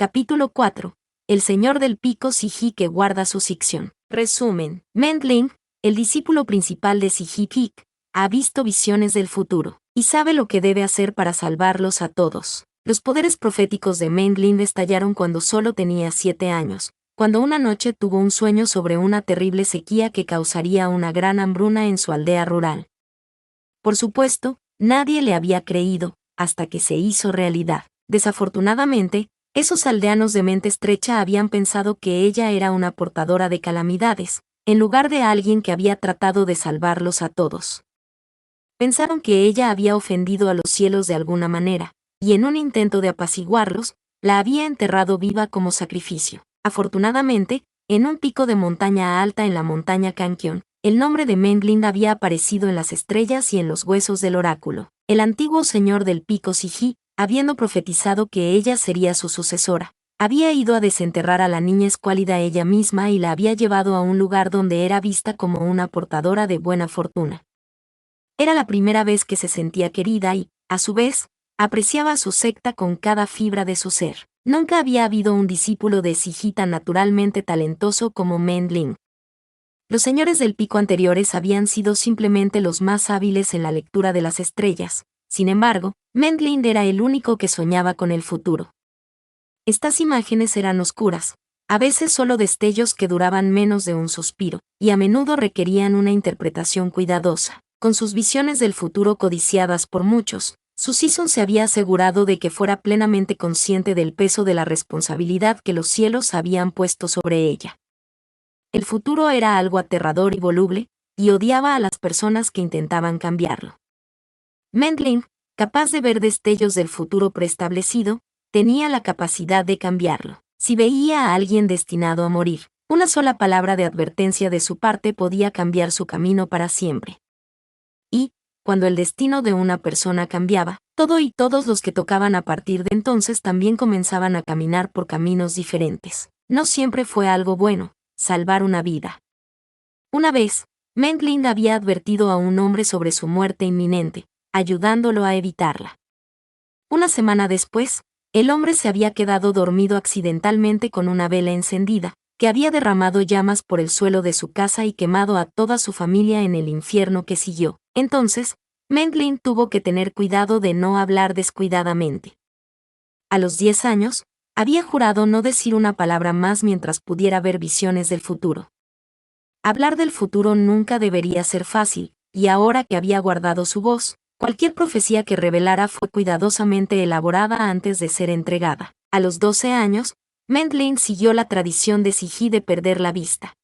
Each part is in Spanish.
Capítulo 4. El Señor del Pico Siji que guarda su sección. Resumen. Mendling, el discípulo principal de Siji-Pik, ha visto visiones del futuro, y sabe lo que debe hacer para salvarlos a todos. Los poderes proféticos de Mendling estallaron cuando solo tenía 7 años, cuando una noche tuvo un sueño sobre una terrible sequía que causaría una gran hambruna en su aldea rural. Por supuesto, nadie le había creído, hasta que se hizo realidad. Desafortunadamente, esos aldeanos de mente estrecha habían pensado que ella era una portadora de calamidades, en lugar de alguien que había tratado de salvarlos a todos. Pensaron que ella había ofendido a los cielos de alguna manera, y en un intento de apaciguarlos, la había enterrado viva como sacrificio. Afortunadamente, en un pico de montaña alta en la montaña Kankion, el nombre de Mendling había aparecido en las estrellas y en los huesos del oráculo. El antiguo señor del pico Siji, habiendo profetizado que ella sería su sucesora, había ido a desenterrar a la niña escuálida ella misma y la había llevado a un lugar donde era vista como una portadora de buena fortuna. Era la primera vez que se sentía querida y, a su vez, apreciaba a su secta con cada fibra de su ser. Nunca había habido un discípulo de Siji tan naturalmente talentoso como Mendling. Los señores del pico anteriores habían sido simplemente los más hábiles en la lectura de las estrellas. Sin embargo, Mendling era el único que soñaba con el futuro. Estas imágenes eran oscuras, a veces solo destellos que duraban menos de un suspiro, y a menudo requerían una interpretación cuidadosa. Con sus visiones del futuro codiciadas por muchos, Susan se había asegurado de que fuera plenamente consciente del peso de la responsabilidad que los cielos habían puesto sobre ella. El futuro era algo aterrador y voluble, y odiaba a las personas que intentaban cambiarlo. Mendling, capaz de ver destellos del futuro preestablecido, tenía la capacidad de cambiarlo. Si veía a alguien destinado a morir, una sola palabra de advertencia de su parte podía cambiar su camino para siempre. Y, cuando el destino de una persona cambiaba, todo y todos los que tocaban a partir de entonces también comenzaban a caminar por caminos diferentes. No siempre fue algo bueno, salvar una vida. Una vez, Mendling había advertido a un hombre sobre su muerte inminente, ayudándolo a evitarla. Una semana después, el hombre se había quedado dormido accidentalmente con una vela encendida, que había derramado llamas por el suelo de su casa y quemado a toda su familia en el infierno que siguió. Entonces, Mendling tuvo que tener cuidado de no hablar descuidadamente. A los 10 años, había jurado no decir una palabra más mientras pudiera ver visiones del futuro. Hablar del futuro nunca debería ser fácil, y ahora que había guardado su voz, cualquier profecía que revelara fue cuidadosamente elaborada antes de ser entregada. A los 12 años, Mendling siguió la tradición de Siji de perder la vista.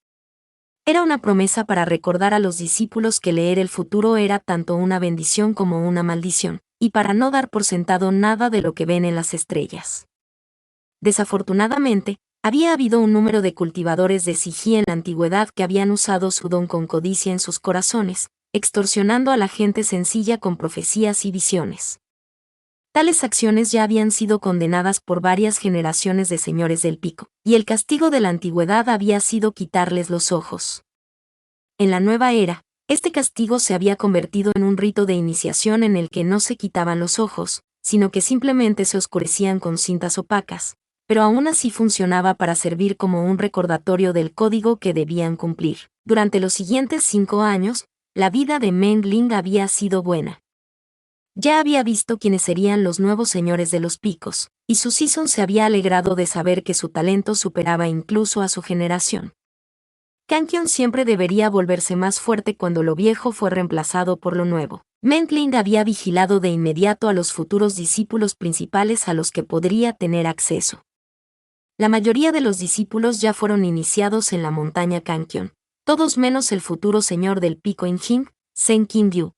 Era una promesa para recordar a los discípulos que leer el futuro era tanto una bendición como una maldición, y para no dar por sentado nada de lo que ven en las estrellas. Desafortunadamente, había habido un número de cultivadores de Siji en la antigüedad que habían usado su don con codicia en sus corazones, extorsionando a la gente sencilla con profecías y visiones. Tales acciones ya habían sido condenadas por varias generaciones de señores del pico, y el castigo de la antigüedad había sido quitarles los ojos. En la nueva era, este castigo se había convertido en un rito de iniciación en el que no se quitaban los ojos, sino que simplemente se oscurecían con cintas opacas, pero aún así funcionaba para servir como un recordatorio del código que debían cumplir. Durante los siguientes 5 años, la vida de Mendling había sido buena. Ya había visto quiénes serían los nuevos señores de los picos, y Susan se había alegrado de saber que su talento superaba incluso a su generación. Kankion siempre debería volverse más fuerte cuando lo viejo fue reemplazado por lo nuevo. Mendling había vigilado de inmediato a los futuros discípulos principales a los que podría tener acceso. La mayoría de los discípulos ya fueron iniciados en la montaña Kankion, todos menos el futuro señor del pico Injing, Sen Kim-ryu.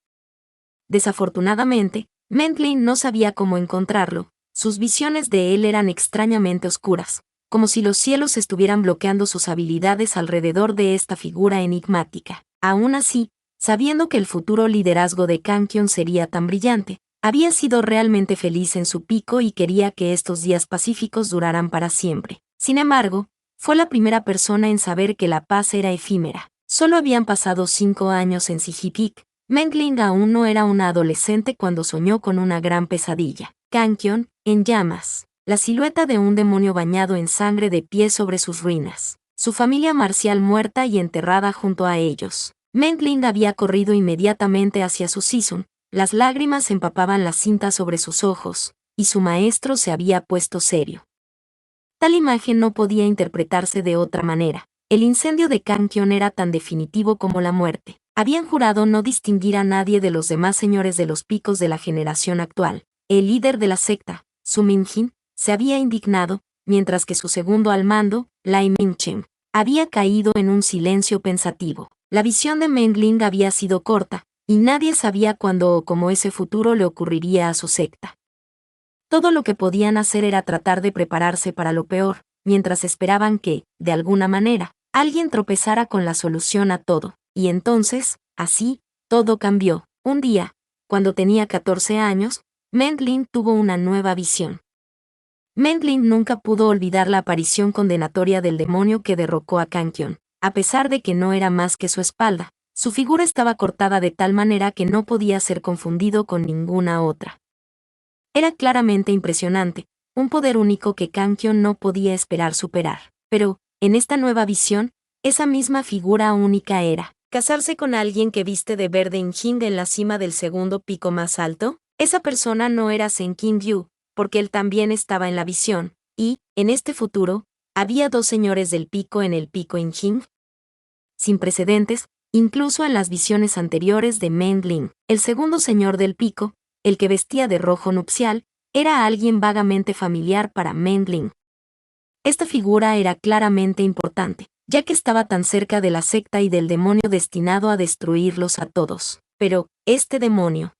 Desafortunadamente, Mendling no sabía cómo encontrarlo. Sus visiones de él eran extrañamente oscuras, como si los cielos estuvieran bloqueando sus habilidades alrededor de esta figura enigmática. Aún así, sabiendo que el futuro liderazgo de Kankion sería tan brillante, había sido realmente feliz en su pico y quería que estos días pacíficos duraran para siempre. Sin embargo, fue la primera persona en saber que la paz era efímera. Solo habían pasado 5 años en Siji-Pik. Mendling aún no era una adolescente cuando soñó con una gran pesadilla. Kankion, en llamas. la silueta de un demonio bañado en sangre de pie sobre sus ruinas, su familia marcial muerta y enterrada junto a ellos. Mengling había corrido inmediatamente hacia su Season, las lágrimas empapaban la cinta sobre sus ojos, y su maestro se había puesto serio. Tal imagen no podía interpretarse de otra manera. El incendio de Kangkyon era tan definitivo como la muerte. Habían jurado no distinguir a nadie de los demás señores de los picos de la generación actual. El líder de la secta, Su Minjin, se había indignado, mientras que su segundo al mando, Lai Mingchen, había caído en un silencio pensativo. La visión de Mengling había sido corta, y nadie sabía cuándo o cómo ese futuro le ocurriría a su secta. Todo lo que podían hacer era tratar de prepararse para lo peor, mientras esperaban que, de alguna manera, alguien tropezara con la solución a todo. Y entonces, así, todo cambió. Un día, cuando tenía 14 años, Mengling tuvo una nueva visión. Mengling nunca pudo olvidar la aparición condenatoria del demonio que derrocó a Kangkyon. A pesar de que no era más que su espalda, su figura estaba cortada de tal manera que no podía ser confundido con ninguna otra. Era claramente impresionante, un poder único que Kangkyon no podía esperar superar. Pero, en esta nueva visión, esa misma figura única era casarse con alguien que viste de verde Injing en la cima del segundo pico más alto. Esa persona no era Sen Qingyu, porque él también estaba en la visión, y, en este futuro, había dos señores del pico en el pico Injing. Sin precedentes, incluso en las visiones anteriores de Mengling. El segundo señor del pico, el que vestía de rojo nupcial, era alguien vagamente familiar para Mengling. Esta figura era claramente importante, ya que estaba tan cerca de la secta y del demonio destinado a destruirlos a todos. Pero, este demonio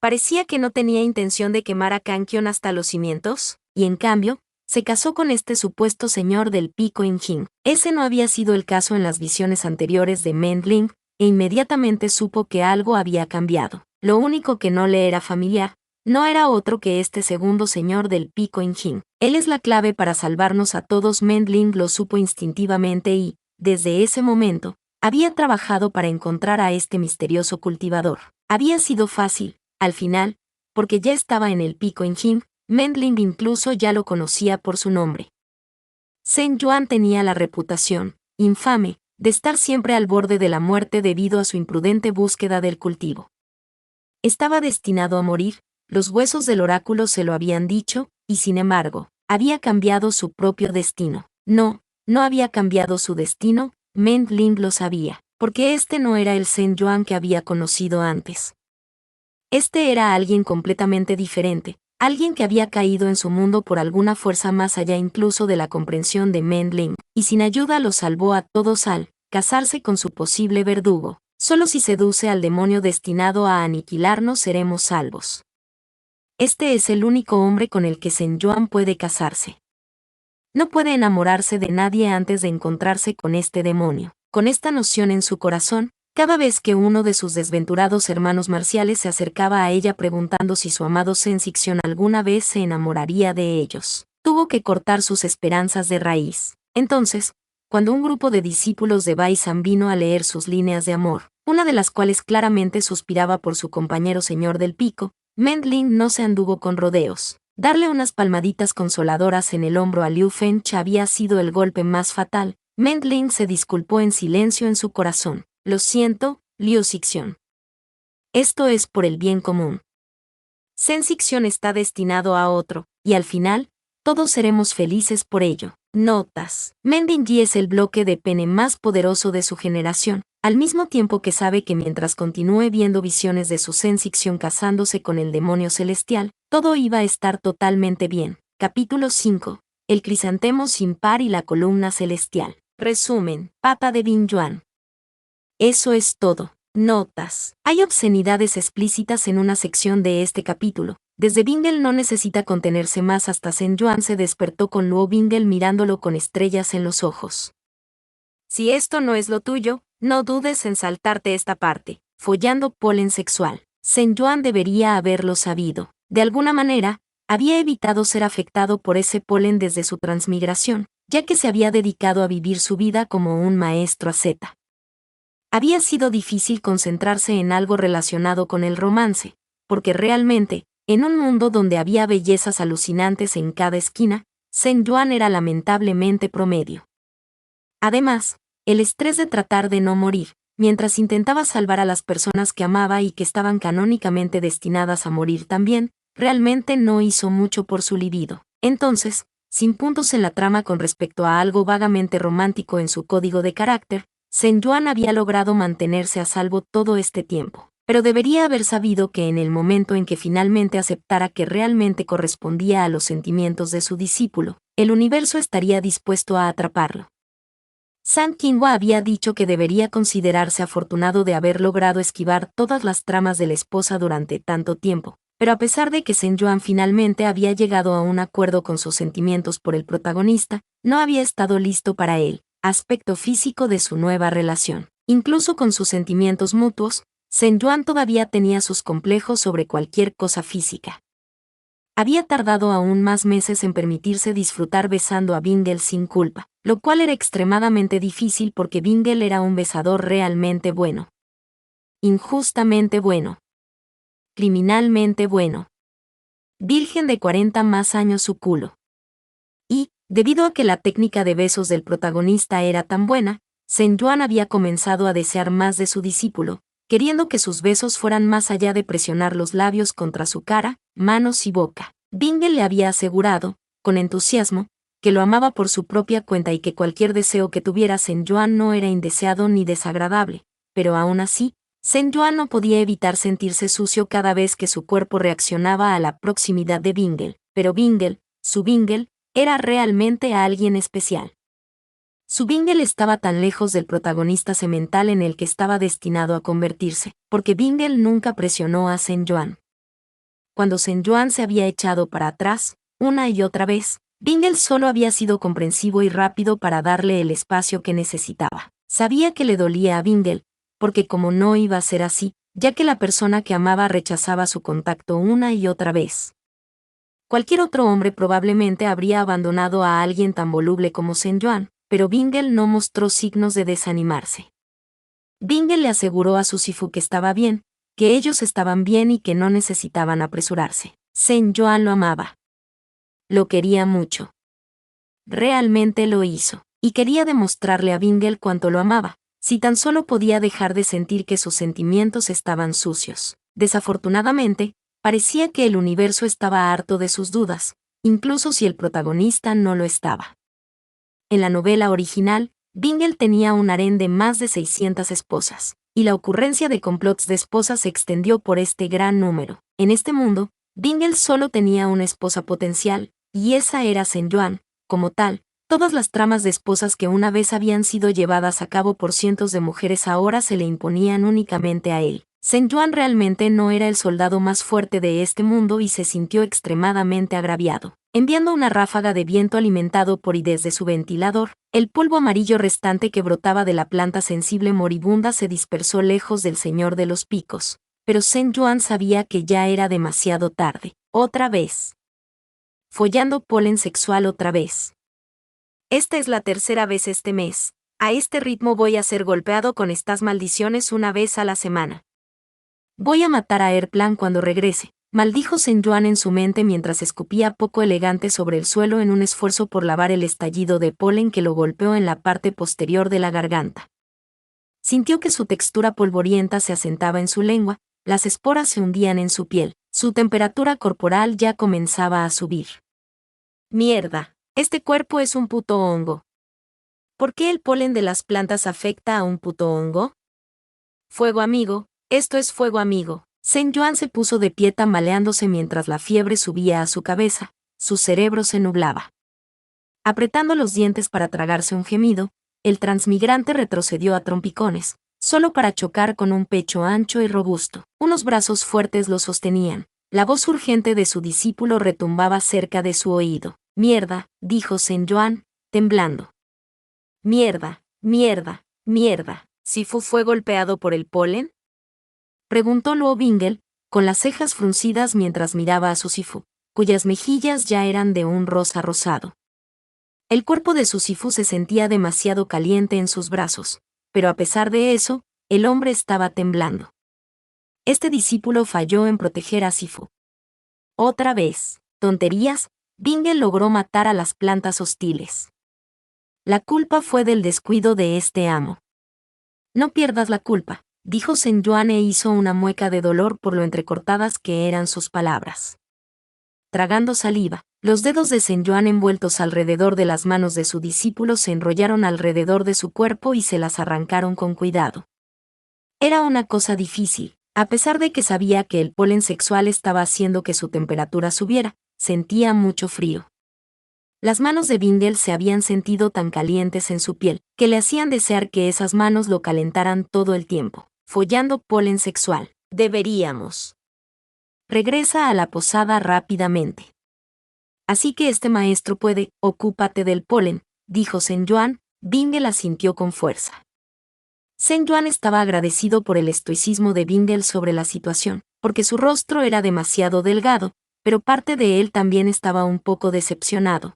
parecía que no tenía intención de quemar a Kangkyon hasta los cimientos, y en cambio, se casó con este supuesto señor del pico Injing. Ese no había sido el caso en las visiones anteriores de Mengling, e inmediatamente supo que algo había cambiado. Lo único que no le era familiar, no era otro que este segundo señor del pico Injing. Él es la clave para salvarnos a todos. Mengling lo supo instintivamente y, desde ese momento, había trabajado para encontrar a este misterioso cultivador. Había sido fácil, al final, porque ya estaba en el pico Injing. Mengling incluso ya lo conocía por su nombre. Zhen Yuan tenía la reputación, infame, de estar siempre al borde de la muerte debido a su imprudente búsqueda del cultivo. Estaba destinado a morir, los huesos del oráculo se lo habían dicho, y sin embargo, había cambiado su propio destino. No había cambiado su destino, Mengling lo sabía, porque este no era el Zhen Yuan que había conocido antes. Este era alguien completamente diferente, alguien que había caído en su mundo por alguna fuerza más allá incluso de la comprensión de Mengling, y sin ayuda lo salvó a todos al casarse con su posible verdugo. Solo si seduce al demonio destinado a aniquilarnos seremos salvos. Este es el único hombre con el que Zhen Yuan puede casarse. No puede enamorarse de nadie antes de encontrarse con este demonio. Con esta noción en su corazón, cada vez que uno de sus desventurados hermanos marciales se acercaba a ella preguntando si su amado Shen-Xixion alguna vez se enamoraría de ellos, tuvo que cortar sus esperanzas de raíz. Entonces, cuando un grupo de discípulos de Bai San vino a leer sus líneas de amor, una de las cuales claramente suspiraba por su compañero señor del pico, Mengling no se anduvo con rodeos. Darle unas palmaditas consoladoras en el hombro a Liu Fench había sido el golpe más fatal. Mengling se disculpó en silencio en su corazón. Lo siento, Liu Xixion. Esto es por el bien común. Shen-Xixion está destinado a otro, y al final, todos seremos felices por ello. Notas. Mengling es el bloque de pene más poderoso de su generación, al mismo tiempo que sabe que mientras continúe viendo visiones de su Shen-Xixion casándose con el demonio celestial, todo iba a estar totalmente bien. Capítulo 5. El crisantemo sin par y la columna celestial. Resumen. Papa de Bin Yuan. Eso es todo. Notas. Hay obscenidades explícitas en una sección de este capítulo. Desde Bingel no necesita contenerse más hasta Zhen Yuan se despertó con Luo Bingel mirándolo con estrellas en los ojos. Si esto no es lo tuyo, no dudes en saltarte esta parte. Follando polen sexual. Zhen Yuan debería haberlo sabido. De alguna manera, había evitado ser afectado por ese polen desde su transmigración, ya que se había dedicado a vivir su vida como un maestro asceta. Había sido difícil concentrarse en algo relacionado con el romance, porque realmente, En un mundo donde había bellezas alucinantes en cada esquina, Zhen Yuan era lamentablemente promedio. Además, el estrés de tratar de no morir, mientras intentaba salvar a las personas que amaba y que estaban canónicamente destinadas a morir también, realmente no hizo mucho por su libido. Entonces, sin puntos en la trama con respecto a algo vagamente romántico en su código de carácter, Zhen Yuan había logrado mantenerse a salvo todo este tiempo. Pero debería haber sabido que en el momento en que finalmente aceptara que realmente correspondía a los sentimientos de su discípulo, el universo estaría dispuesto a atraparlo. Zhang Qinghua había dicho que debería considerarse afortunado de haber logrado esquivar todas las tramas de la esposa durante tanto tiempo, pero a pesar de que Zhen Yuan finalmente había llegado a un acuerdo con sus sentimientos por el protagonista, no había estado listo para el aspecto físico de su nueva relación. Incluso con sus sentimientos mutuos, Zhen Yuan todavía tenía sus complejos sobre cualquier cosa física. Había tardado aún más meses en permitirse disfrutar besando a Bingle sin culpa, lo cual era extremadamente difícil porque Bingle era un besador realmente bueno. Injustamente bueno. Criminalmente bueno. Virgen de 40 más años su culo. Y, debido a que la técnica de besos del protagonista era tan buena, Zhen Yuan había comenzado a desear más de su discípulo, queriendo que sus besos fueran más allá de presionar los labios contra su cara, manos y boca. Bingle le había asegurado, con entusiasmo, que lo amaba por su propia cuenta y que cualquier deseo que tuviera Zhen Yuan no era indeseado ni desagradable, pero aún así, Zhen Yuan no podía evitar sentirse sucio cada vez que su cuerpo reaccionaba a la proximidad de Bingle, pero Bingle, su Bingle, era realmente alguien especial. Su Bingle estaba tan lejos del protagonista semental en el que estaba destinado a convertirse, porque Bingle nunca presionó a Zhen Yuan. Cuando Zhen Yuan se había echado para atrás, una y otra vez, Bingle solo había sido comprensivo y rápido para darle el espacio que necesitaba. Sabía que le dolía a Bingle, porque como no iba a ser así, ya que la persona que amaba rechazaba su contacto una y otra vez. Cualquier otro hombre probablemente habría abandonado a alguien tan voluble como Zhen Yuan, pero Bingle no mostró signos de desanimarse. Bingle le aseguró a su Sifu que estaba bien, que ellos estaban bien y que no necesitaban apresurarse. Zhen Yuan lo amaba. Lo quería mucho. Realmente lo hizo, y quería demostrarle a Bingle cuánto lo amaba, si tan solo podía dejar de sentir que sus sentimientos estaban sucios. Desafortunadamente, parecía que el universo estaba harto de sus dudas, incluso si el protagonista no lo estaba. En la novela original, Bingle tenía un harén de más de 600 esposas, y la ocurrencia de complots de esposas se extendió por este gran número. En este mundo, Bingle solo tenía una esposa potencial, y esa era Zhen Yuan. Como tal, todas las tramas de esposas que una vez habían sido llevadas a cabo por cientos de mujeres ahora se le imponían únicamente a él. Zhen Yuan realmente no era el soldado más fuerte de este mundo y se sintió extremadamente agraviado. Enviando una ráfaga de viento alimentado por y desde su ventilador, el polvo amarillo restante que brotaba de la planta sensible moribunda se dispersó lejos del Señor de los Picos. Pero Zhen Yuan sabía que ya era demasiado tarde. Otra vez. Follando polen sexual otra vez. Esta es la tercera vez este mes. A este ritmo voy a ser golpeado con estas maldiciones una vez a la semana. Voy a matar a Erplan cuando regrese, maldijo Zhen Yuan en su mente mientras escupía poco elegante sobre el suelo en un esfuerzo por lavar el estallido de polen que lo golpeó en la parte posterior de la garganta. Sintió que su textura polvorienta se asentaba en su lengua, las esporas se hundían en su piel, su temperatura corporal ya comenzaba a subir. Mierda, este cuerpo es un puto hongo. ¿Por qué el polen de las plantas afecta a un puto hongo? Fuego amigo. Esto es fuego amigo. Zhen Yuan se puso de pie tambaleándose mientras la fiebre subía a su cabeza, su cerebro se nublaba. Apretando los dientes para tragarse un gemido, el transmigrante retrocedió a trompicones, solo para chocar con un pecho ancho y robusto. Unos brazos fuertes lo sostenían. La voz urgente de su discípulo retumbaba cerca de su oído. Mierda, dijo Zhen Yuan, temblando. Mierda, mierda, mierda. ¿Sifu fue golpeado por el polen? Preguntó Luo Bingle, con las cejas fruncidas mientras miraba a su Sifu, cuyas mejillas ya eran de un rosa rosado. El cuerpo de su Sifu se sentía demasiado caliente en sus brazos, pero a pesar de eso, el hombre estaba temblando. Este discípulo falló en proteger a Sifu. Otra vez. Tonterías. Bingle logró matar a las plantas hostiles. La culpa fue del descuido de este amo. No pierdas la culpa, dijo Sen Yuan e hizo una mueca de dolor por lo entrecortadas que eran sus palabras. Tragando saliva, los dedos de Sen Yuan envueltos alrededor de las manos de su discípulo se enrollaron alrededor de su cuerpo y se las arrancaron con cuidado. Era una cosa difícil, a pesar de que sabía que el polen sexual estaba haciendo que su temperatura subiera, sentía mucho frío. Las manos de Bingle se habían sentido tan calientes en su piel, que le hacían desear que esas manos lo calentaran todo el tiempo. Follando polen sexual. Deberíamos. Regresa a la posada rápidamente. Así que este maestro puede, ocúpate del polen, dijo Sen Yuan. Bingle asintió con fuerza. Sen Yuan estaba agradecido por el estoicismo de Bingle sobre la situación, porque su rostro era demasiado delgado, pero parte de él también estaba un poco decepcionado.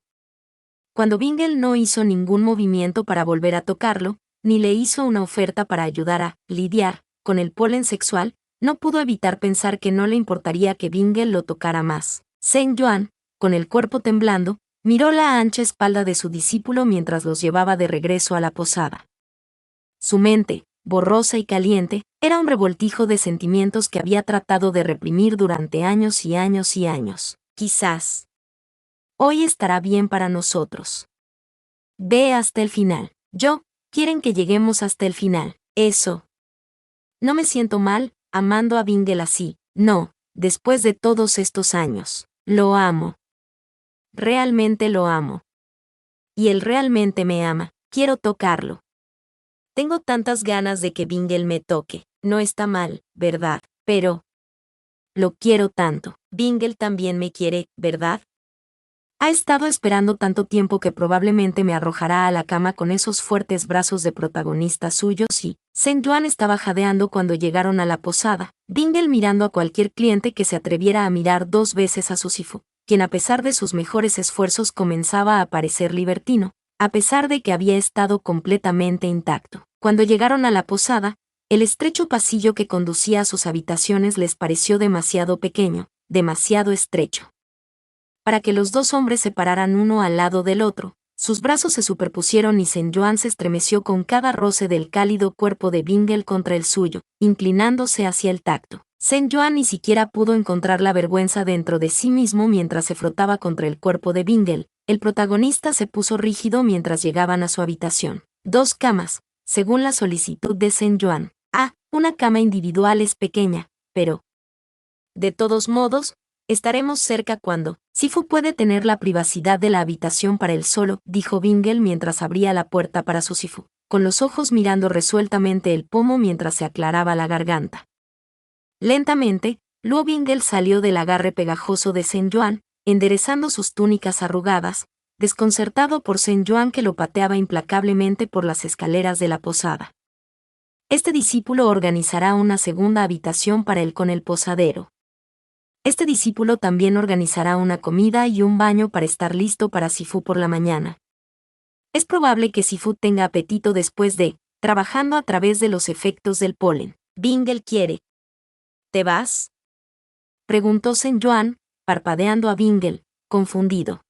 Cuando Bingle no hizo ningún movimiento para volver a tocarlo, ni le hizo una oferta para ayudar a lidiar con el polen sexual, no pudo evitar pensar que no le importaría que Bingle lo tocara más. Sen Yuan, con el cuerpo temblando, miró la ancha espalda de su discípulo mientras los llevaba de regreso a la posada. Su mente, borrosa y caliente, era un revoltijo de sentimientos que había tratado de reprimir durante años y años y años. Quizás hoy estará bien para nosotros. Ve hasta el final. Quieren que lleguemos hasta el final. Eso. No me siento mal, amando a Bingle así. No, después de todos estos años. Lo amo. Realmente lo amo. Y él realmente me ama. Quiero tocarlo. Tengo tantas ganas de que Bingle me toque. No está mal, ¿verdad? Pero lo quiero tanto. Bingle también me quiere, ¿verdad? Ha estado esperando tanto tiempo que probablemente me arrojará a la cama con esos fuertes brazos de protagonista suyos y Sen Yuan estaba jadeando cuando llegaron a la posada, Bingle mirando a cualquier cliente que se atreviera a mirar 2 veces a su Sifu, quien a pesar de sus mejores esfuerzos comenzaba a parecer libertino, a pesar de que había estado completamente intacto. Cuando llegaron a la posada, el estrecho pasillo que conducía a sus habitaciones les pareció demasiado pequeño, demasiado estrecho. Para que los 2 hombres se pararan uno al lado del otro, sus brazos se superpusieron y Sen Yuan se estremeció con cada roce del cálido cuerpo de Bingle contra el suyo, inclinándose hacia el tacto. Sen Yuan ni siquiera pudo encontrar la vergüenza dentro de sí mismo mientras se frotaba contra el cuerpo de Bingle. El protagonista se puso rígido mientras llegaban a su habitación. 2 camas, según la solicitud de Sen Yuan. Una cama individual es pequeña, pero de todos modos, estaremos cerca cuando Sifu puede tener la privacidad de la habitación para él solo, dijo Bingle mientras abría la puerta para su Sifu, con los ojos mirando resueltamente el pomo mientras se aclaraba la garganta. Lentamente, Luo Bingle salió del agarre pegajoso de Sen Yuan, enderezando sus túnicas arrugadas, desconcertado por Sen Yuan que lo pateaba implacablemente por las escaleras de la posada. Este discípulo organizará una segunda habitación para él con el posadero. Este discípulo también organizará una comida y un baño para estar listo para Sifu por la mañana. Es probable que Sifu tenga apetito después de, trabajando a través de los efectos del polen. Bingle quiere. ¿Te vas? Preguntó Sen Yuan, parpadeando a Bingle, confundido.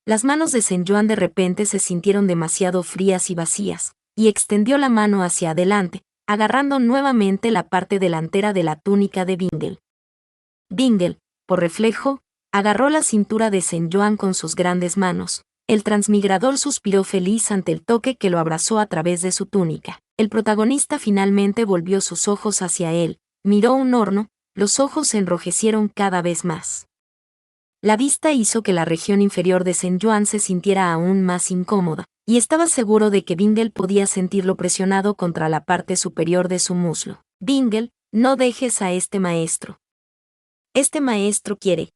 Las manos de Sen Yuan de repente se sintieron demasiado frías y vacías, y extendió la mano hacia adelante, agarrando nuevamente la parte delantera de la túnica de Bingle. Bingle, por reflejo, agarró la cintura de Sen Yuan con sus grandes manos. El transmigrador suspiró feliz ante el toque que lo abrazó a través de su túnica. El protagonista finalmente volvió sus ojos hacia él, miró un horno, los ojos se enrojecieron cada vez más. La vista hizo que la región inferior de Sen Yuan se sintiera aún más incómoda, y estaba seguro de que Bingle podía sentirlo presionado contra la parte superior de su muslo. Bingle, no dejes a este maestro. Este maestro quiere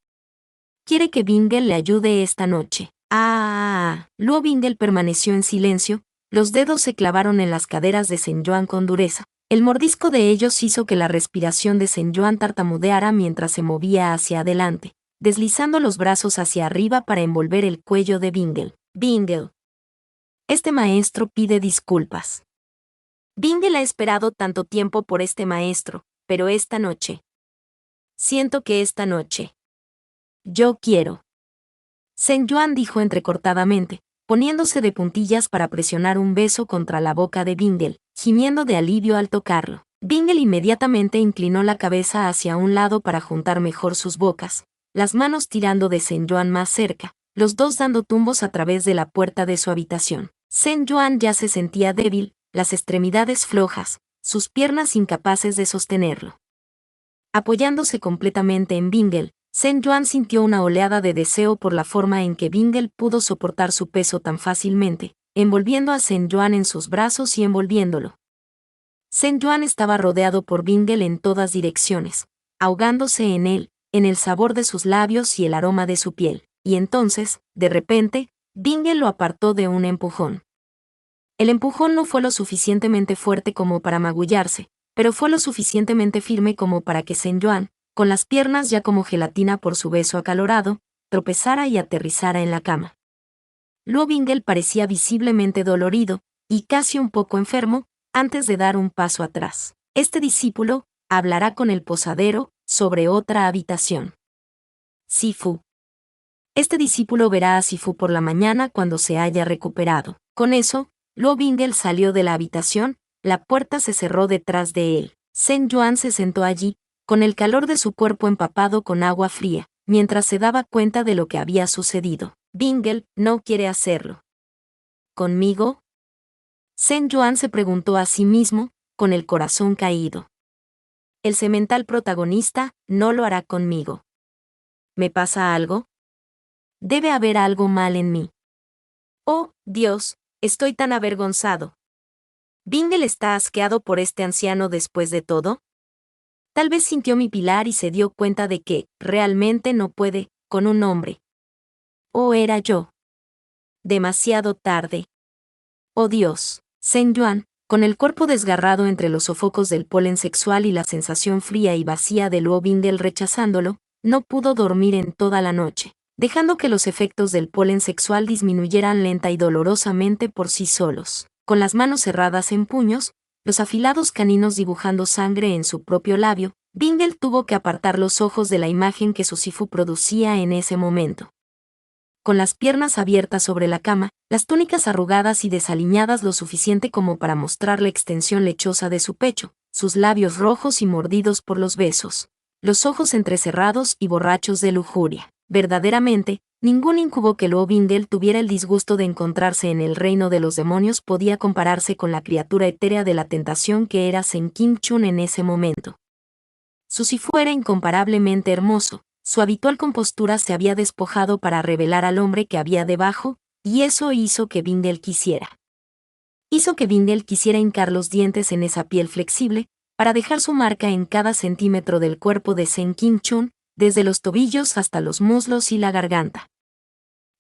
que Bingle le ayude esta noche. Luo Bingle permaneció en silencio, los dedos se clavaron en las caderas de Sen Yuan con dureza. El mordisco de ellos hizo que la respiración de Sen Yuan tartamudeara mientras se movía hacia adelante, deslizando los brazos hacia arriba para envolver el cuello de Bingle. Bingle. Este maestro pide disculpas. Bingle ha esperado tanto tiempo por este maestro, pero esta noche. Siento que esta noche Yo quiero. Sen Yuan dijo entrecortadamente, poniéndose de puntillas para presionar un beso contra la boca de Bingle, gimiendo de alivio al tocarlo. Bingle inmediatamente inclinó la cabeza hacia un lado para juntar mejor sus bocas, las manos tirando de Sen Yuan más cerca, los dos dando tumbos a través de la puerta de su habitación. Sen Yuan ya se sentía débil, las extremidades flojas, sus piernas incapaces de sostenerlo. Apoyándose completamente en Bingle, Sen Yuan sintió una oleada de deseo por la forma en que Bingle pudo soportar su peso tan fácilmente, envolviendo a Sen Yuan en sus brazos y envolviéndolo. Sen Yuan estaba rodeado por Bingle en todas direcciones, ahogándose en él, en el sabor de sus labios y el aroma de su piel, y entonces, de repente, Bingle lo apartó de un empujón. El empujón no fue lo suficientemente fuerte como para magullarse, pero fue lo suficientemente firme como para que Sen Yuan, con las piernas ya como gelatina por su beso acalorado, tropezara y aterrizara en la cama. Luo Bingle parecía visiblemente dolorido, y casi un poco enfermo, antes de dar un paso atrás. Este discípulo hablará con el posadero sobre otra habitación. Sifu. Este discípulo verá a Sifu por la mañana cuando se haya recuperado. Con eso, Luo Bingle salió de la habitación, la puerta se cerró detrás de él. Sen Yuan se sentó allí, con el calor de su cuerpo empapado con agua fría, mientras se daba cuenta de lo que había sucedido. Bingle no quiere hacerlo. ¿Conmigo? Sen Yuan se preguntó a sí mismo, con el corazón caído. El semental protagonista no lo hará conmigo. ¿Me pasa algo? Debe haber algo mal en mí. Oh, Dios, estoy tan avergonzado. ¿Bingle está asqueado por este anciano después de todo? Tal vez sintió mi pilar y se dio cuenta de que, realmente no puede, con un hombre. ¿O era yo? Demasiado tarde. Oh Dios. Sen Yuan, con el cuerpo desgarrado entre los sofocos del polen sexual y la sensación fría y vacía de Luo Bingle rechazándolo, no pudo dormir en toda la noche, dejando que los efectos del polen sexual disminuyeran lenta y dolorosamente por sí solos. Con las manos cerradas en puños, los afilados caninos dibujando sangre en su propio labio, Bingle tuvo que apartar los ojos de la imagen que su Sifu producía en ese momento. Con las piernas abiertas sobre la cama, las túnicas arrugadas y desaliñadas lo suficiente como para mostrar la extensión lechosa de su pecho, sus labios rojos y mordidos por los besos, los ojos entrecerrados y borrachos de lujuria. Verdaderamente, ningún incubo que Luo Bingle tuviera el disgusto de encontrarse en el reino de los demonios podía compararse con la criatura etérea de la tentación que era Sen Kim Chun en ese momento. Su Sifu era incomparablemente hermoso. Su habitual compostura se había despojado para revelar al hombre que había debajo, y eso hizo que Bingle quisiera. Hizo que Bingle quisiera hincar los dientes en esa piel flexible, para dejar su marca en cada centímetro del cuerpo de Sen Kim Chun, desde los tobillos hasta los muslos y la garganta.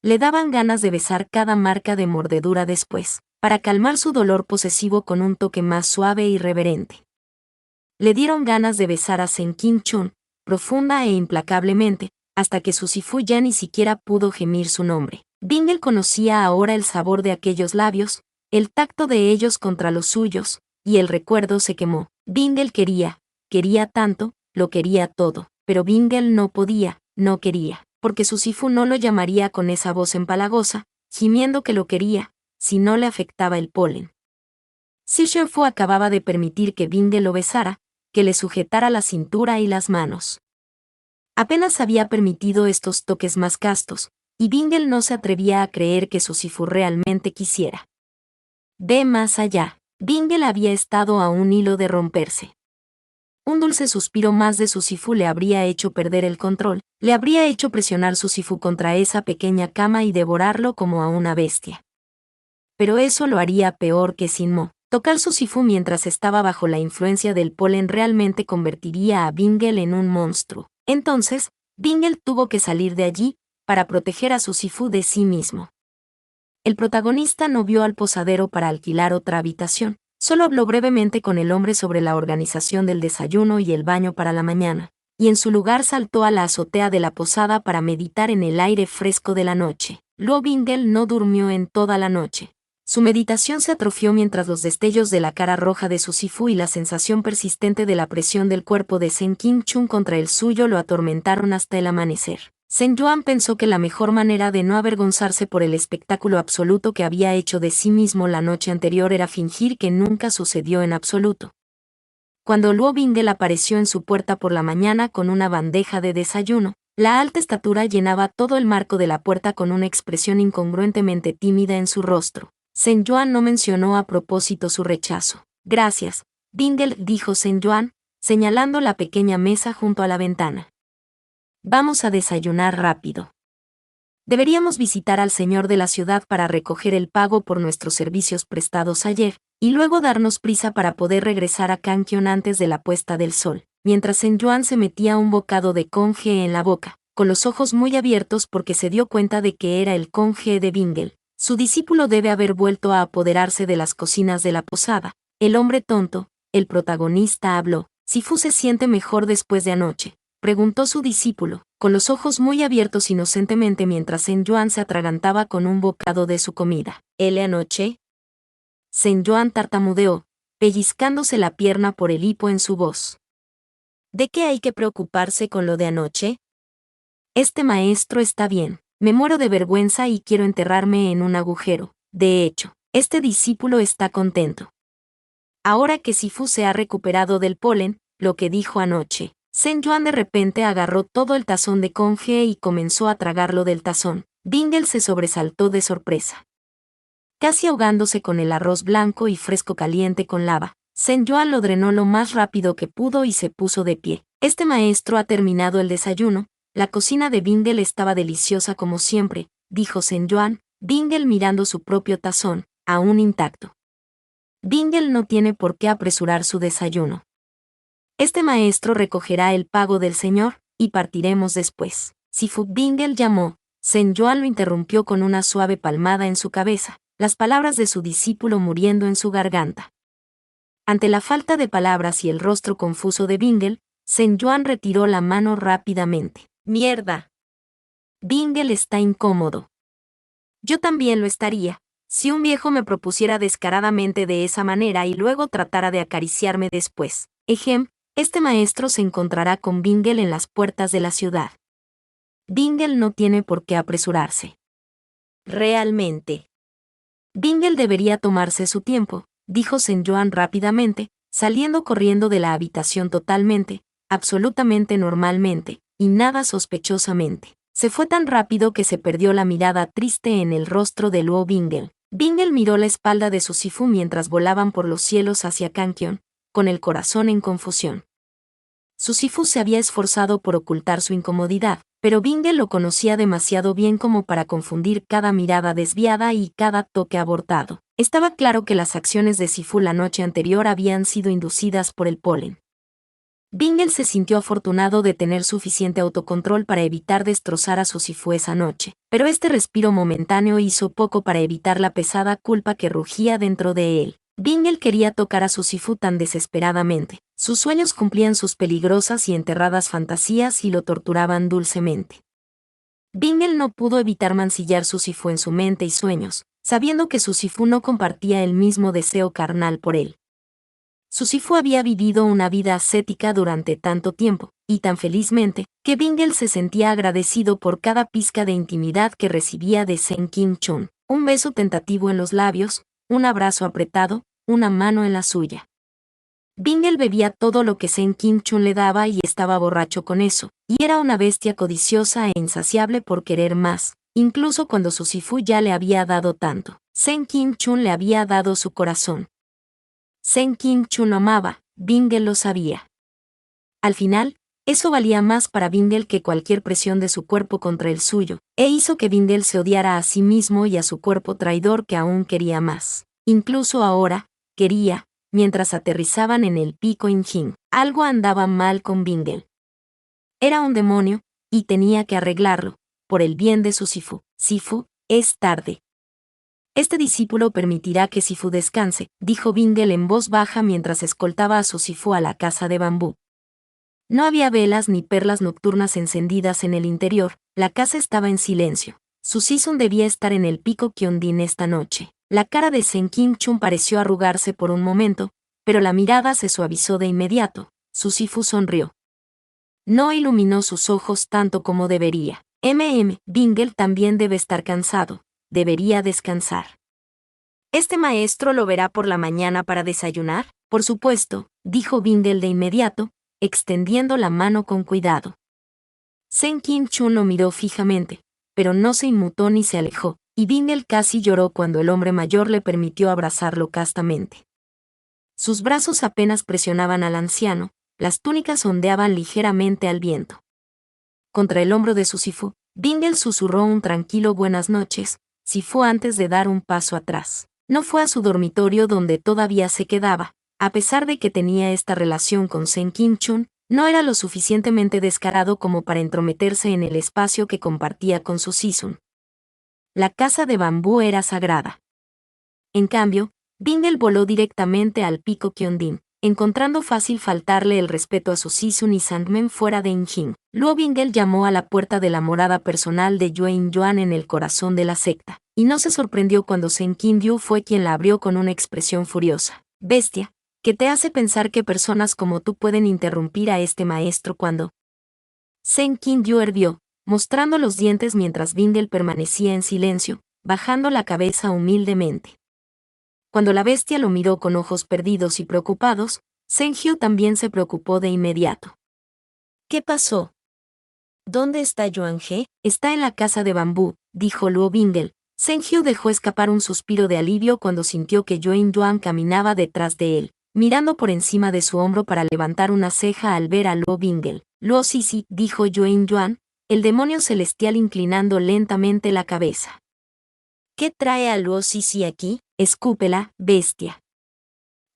Le daban ganas de besar cada marca de mordedura después, para calmar su dolor posesivo con un toque más suave y reverente. Le dieron ganas de besar a Sen Kim Chun, profunda e implacablemente, hasta que su Sifu ya ni siquiera pudo gemir su nombre. Bingle conocía ahora el sabor de aquellos labios, el tacto de ellos contra los suyos, y el recuerdo se quemó. Bingle quería tanto, lo quería todo, pero Bingle no podía, no quería, porque su Sifu no lo llamaría con esa voz empalagosa, gimiendo que lo quería, si no le afectaba el polen. Si Shenfu acababa de permitir que Bingle lo besara, que le sujetara la cintura y las manos. Apenas había permitido estos toques más castos, y Bingle no se atrevía a creer que su Sifu realmente quisiera. Ve más allá. Bingle había estado a un hilo de romperse. Un dulce suspiro más de su Sifu le habría hecho perder el control, le habría hecho presionar su Sifu contra esa pequeña cama y devorarlo como a una bestia. Pero eso lo haría peor que sin Mo. Tocar su Sifu mientras estaba bajo la influencia del polen realmente convertiría a Bingle en un monstruo. Entonces, Bingle tuvo que salir de allí, para proteger a su Sifu de sí mismo. El protagonista no vio al posadero para alquilar otra habitación, solo habló brevemente con el hombre sobre la organización del desayuno y el baño para la mañana, y en su lugar saltó a la azotea de la posada para meditar en el aire fresco de la noche. Luo Bingle no durmió en toda la noche. Su meditación se atrofió mientras los destellos de la cara roja de su Sifu y la sensación persistente de la presión del cuerpo de Sen Kim Chun contra el suyo lo atormentaron hasta el amanecer. Sen Yuan pensó que la mejor manera de no avergonzarse por el espectáculo absoluto que había hecho de sí mismo la noche anterior era fingir que nunca sucedió en absoluto. Cuando Luo Bingle apareció en su puerta por la mañana con una bandeja de desayuno, la alta estatura llenaba todo el marco de la puerta con una expresión incongruentemente tímida en su rostro. Sen Yuan no mencionó a propósito su rechazo. Gracias, Bingle, dijo Sen Yuan, señalando la pequeña mesa junto a la ventana. Vamos a desayunar rápido. Deberíamos visitar al señor de la ciudad para recoger el pago por nuestros servicios prestados ayer, y luego darnos prisa para poder regresar a Kangkyon antes de la puesta del sol. Mientras Sen Yuan se metía un bocado de conge en la boca, con los ojos muy abiertos porque se dio cuenta de que era el conge de Bingle. Su discípulo debe haber vuelto a apoderarse de las cocinas de la posada. El hombre tonto, el protagonista, habló. ¿Sifu se siente mejor después de anoche?, preguntó su discípulo, con los ojos muy abiertos inocentemente mientras Sen Yuan se atragantaba con un bocado de su comida. ¿El anoche? Sen Yuan tartamudeó, pellizcándose la pierna por el hipo en su voz. ¿De qué hay que preocuparse con lo de anoche? Este maestro está bien. Me muero de vergüenza y quiero enterrarme en un agujero. De hecho, este discípulo está contento. Ahora que Sifu se ha recuperado del polen, lo que dijo anoche, Sen Yuan de repente agarró todo el tazón de conge y comenzó a tragarlo del tazón. Bingle se sobresaltó de sorpresa. Casi ahogándose con el arroz blanco y fresco caliente con lava, Sen Yuan lo drenó lo más rápido que pudo y se puso de pie. Este maestro ha terminado el desayuno. La cocina de Bingle estaba deliciosa como siempre, dijo Sen Yuan, Bingle mirando su propio tazón, aún intacto. Bingle no tiene por qué apresurar su desayuno. Este maestro recogerá el pago del señor, y partiremos después. Sifu, Bingle llamó. Sen Yuan lo interrumpió con una suave palmada en su cabeza, las palabras de su discípulo muriendo en su garganta. Ante la falta de palabras y el rostro confuso de Bingle, Sen Yuan retiró la mano rápidamente. ¡Mierda! Bingle está incómodo. Yo también lo estaría, si un viejo me propusiera descaradamente de esa manera y luego tratara de acariciarme después. Este maestro se encontrará con Bingle en las puertas de la ciudad. Bingle no tiene por qué apresurarse. Realmente. Bingle debería tomarse su tiempo, dijo Sen Yuan rápidamente, saliendo corriendo de la habitación totalmente, absolutamente normalmente, y nada sospechosamente. Se fue tan rápido que se perdió la mirada triste en el rostro de Luo Bingle. Bingle miró la espalda de su Sifu mientras volaban por los cielos hacia Kangkyon, con el corazón en confusión. Su Sifu se había esforzado por ocultar su incomodidad, pero Bingle lo conocía demasiado bien como para confundir cada mirada desviada y cada toque abortado. Estaba claro que las acciones de Sifu la noche anterior habían sido inducidas por el polen. Bingle se sintió afortunado de tener suficiente autocontrol para evitar destrozar a su Sifu esa noche, pero este respiro momentáneo hizo poco para evitar la pesada culpa que rugía dentro de él. Bingle quería tocar a su Sifu tan desesperadamente. Sus sueños cumplían sus peligrosas y enterradas fantasías y lo torturaban dulcemente. Bingle no pudo evitar mancillar su Sifu en su mente y sueños, sabiendo que su Sifu no compartía el mismo deseo carnal por él. Su Sifu había vivido una vida ascética durante tanto tiempo, y tan felizmente, que Bingle se sentía agradecido por cada pizca de intimidad que recibía de Sen Kim Chun. Un beso tentativo en los labios, un abrazo apretado, una mano en la suya. Bingle bebía todo lo que Sen Kim Chun le daba y estaba borracho con eso, y era una bestia codiciosa e insaciable por querer más, incluso cuando su Sifu ya le había dado tanto. Sen Kim Chun le había dado su corazón. Sen Kim Chun lo amaba, Bingle lo sabía. Al final, eso valía más para Bingle que cualquier presión de su cuerpo contra el suyo, e hizo que Bingle se odiara a sí mismo y a su cuerpo traidor que aún quería más. Incluso ahora, quería, mientras aterrizaban en el pico Injin. Algo andaba mal con Bingle. Era un demonio, y tenía que arreglarlo, por el bien de su Sifu. Sifu, es tarde. Este discípulo permitirá que Sifu descanse, dijo Bingle en voz baja mientras escoltaba a su Sifu a la casa de bambú. No había velas ni perlas nocturnas encendidas en el interior, la casa estaba en silencio. Su Sisun debía estar en el pico Kyondin esta noche. La cara de Sen Kim Chun pareció arrugarse por un momento, pero la mirada se suavizó de inmediato. Su Sifu sonrió. No iluminó sus ojos tanto como debería. Bingle también debe estar cansado, debería descansar. ¿Este maestro lo verá por la mañana para desayunar? Por supuesto, dijo Bingle de inmediato, extendiendo la mano con cuidado. Sen Kim-chun lo miró fijamente, pero no se inmutó ni se alejó, y Bingle casi lloró cuando el hombre mayor le permitió abrazarlo castamente. Sus brazos apenas presionaban al anciano, las túnicas ondeaban ligeramente al viento. Contra el hombro de su Sifu, Bingle susurró un tranquilo buenas noches, Sifu antes de dar un paso atrás. No fue a su dormitorio donde todavía se quedaba, a pesar de que tenía esta relación con Sen Kim-chun, no era lo suficientemente descarado como para entrometerse en el espacio que compartía con su Sisun. La casa de bambú era sagrada. En cambio, Bingle voló directamente al pico Kyondin, encontrando fácil faltarle el respeto a su Sisun y Sangmen fuera de Injin. Luego Bingle llamó a la puerta de la morada personal de Yue Yuan en el corazón de la secta, y no se sorprendió cuando Sen Kim-ryu fue quien la abrió con una expresión furiosa. Bestia, ¿qué te hace pensar que personas como tú pueden interrumpir a este maestro cuando? Sen Kim-ryu hervió, mostrando los dientes mientras Bingle permanecía en silencio, bajando la cabeza humildemente. Cuando la bestia lo miró con ojos perdidos y preocupados, Sen-hyu también se preocupó de inmediato. ¿Qué pasó? ¿Dónde está Yuan-he? Está en la casa de bambú, dijo Luo Bingle. Sen-hyu dejó escapar un suspiro de alivio cuando sintió que Yue Yuan caminaba detrás de él, mirando por encima de su hombro para levantar una ceja al ver a Luo Bingle. Luo sí, dijo Yue Yuan, el demonio celestial inclinando lentamente la cabeza. ¿Qué trae a Luo sí aquí? Escúpela, bestia.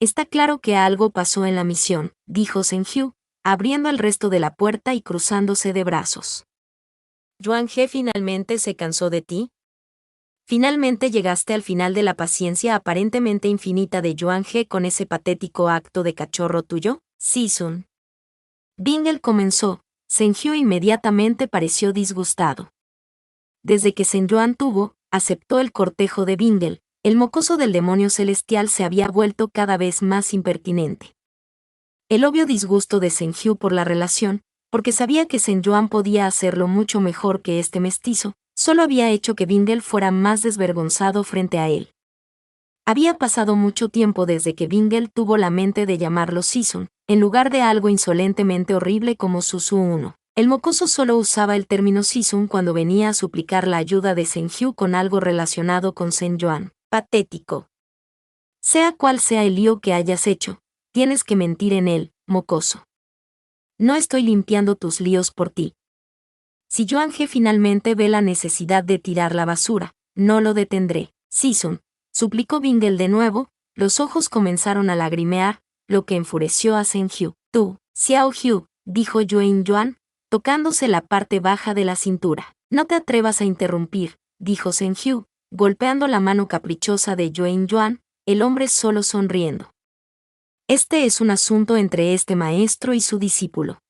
Está claro que algo pasó en la misión, dijo Sen-hyu, abriendo el resto de la puerta y cruzándose de brazos. ¿Yuan-he finalmente se cansó de ti? ¿Finalmente llegaste al final de la paciencia aparentemente infinita de Yuan-he con ese patético acto de cachorro tuyo? Sisun. Bingle comenzó, Sen-hyu inmediatamente pareció disgustado. Desde que Sen-yuan aceptó el cortejo de Bingle, el mocoso del demonio celestial se había vuelto cada vez más impertinente. El obvio disgusto de Sen-hyu por la relación, porque sabía que Sen-yuan podía hacerlo mucho mejor que este mestizo, solo había hecho que Bingle fuera más desvergonzado frente a él. Había pasado mucho tiempo desde que Bingle tuvo la mente de llamarlo Sisun, en lugar de algo insolentemente horrible como Susu-1. El mocoso solo usaba el término Sisun cuando venía a suplicar la ayuda de Sen-hyu con algo relacionado con Sen-yuan. Patético. Sea cual sea el lío que hayas hecho, tienes que mentir en él, mocoso. No estoy limpiando tus líos por ti. Si Yuan-he finalmente ve la necesidad de tirar la basura, no lo detendré. Sisun, suplicó Bingle de nuevo, los ojos comenzaron a lagrimear, lo que enfureció a Sen-hyu. Tú, Xiao-hyu, dijo Yue Yuan, tocándose la parte baja de la cintura. No te atrevas a interrumpir, dijo Sen-hyu, golpeando la mano caprichosa de Yue Yuan, el hombre solo sonriendo. Este es un asunto entre este maestro y su discípulo.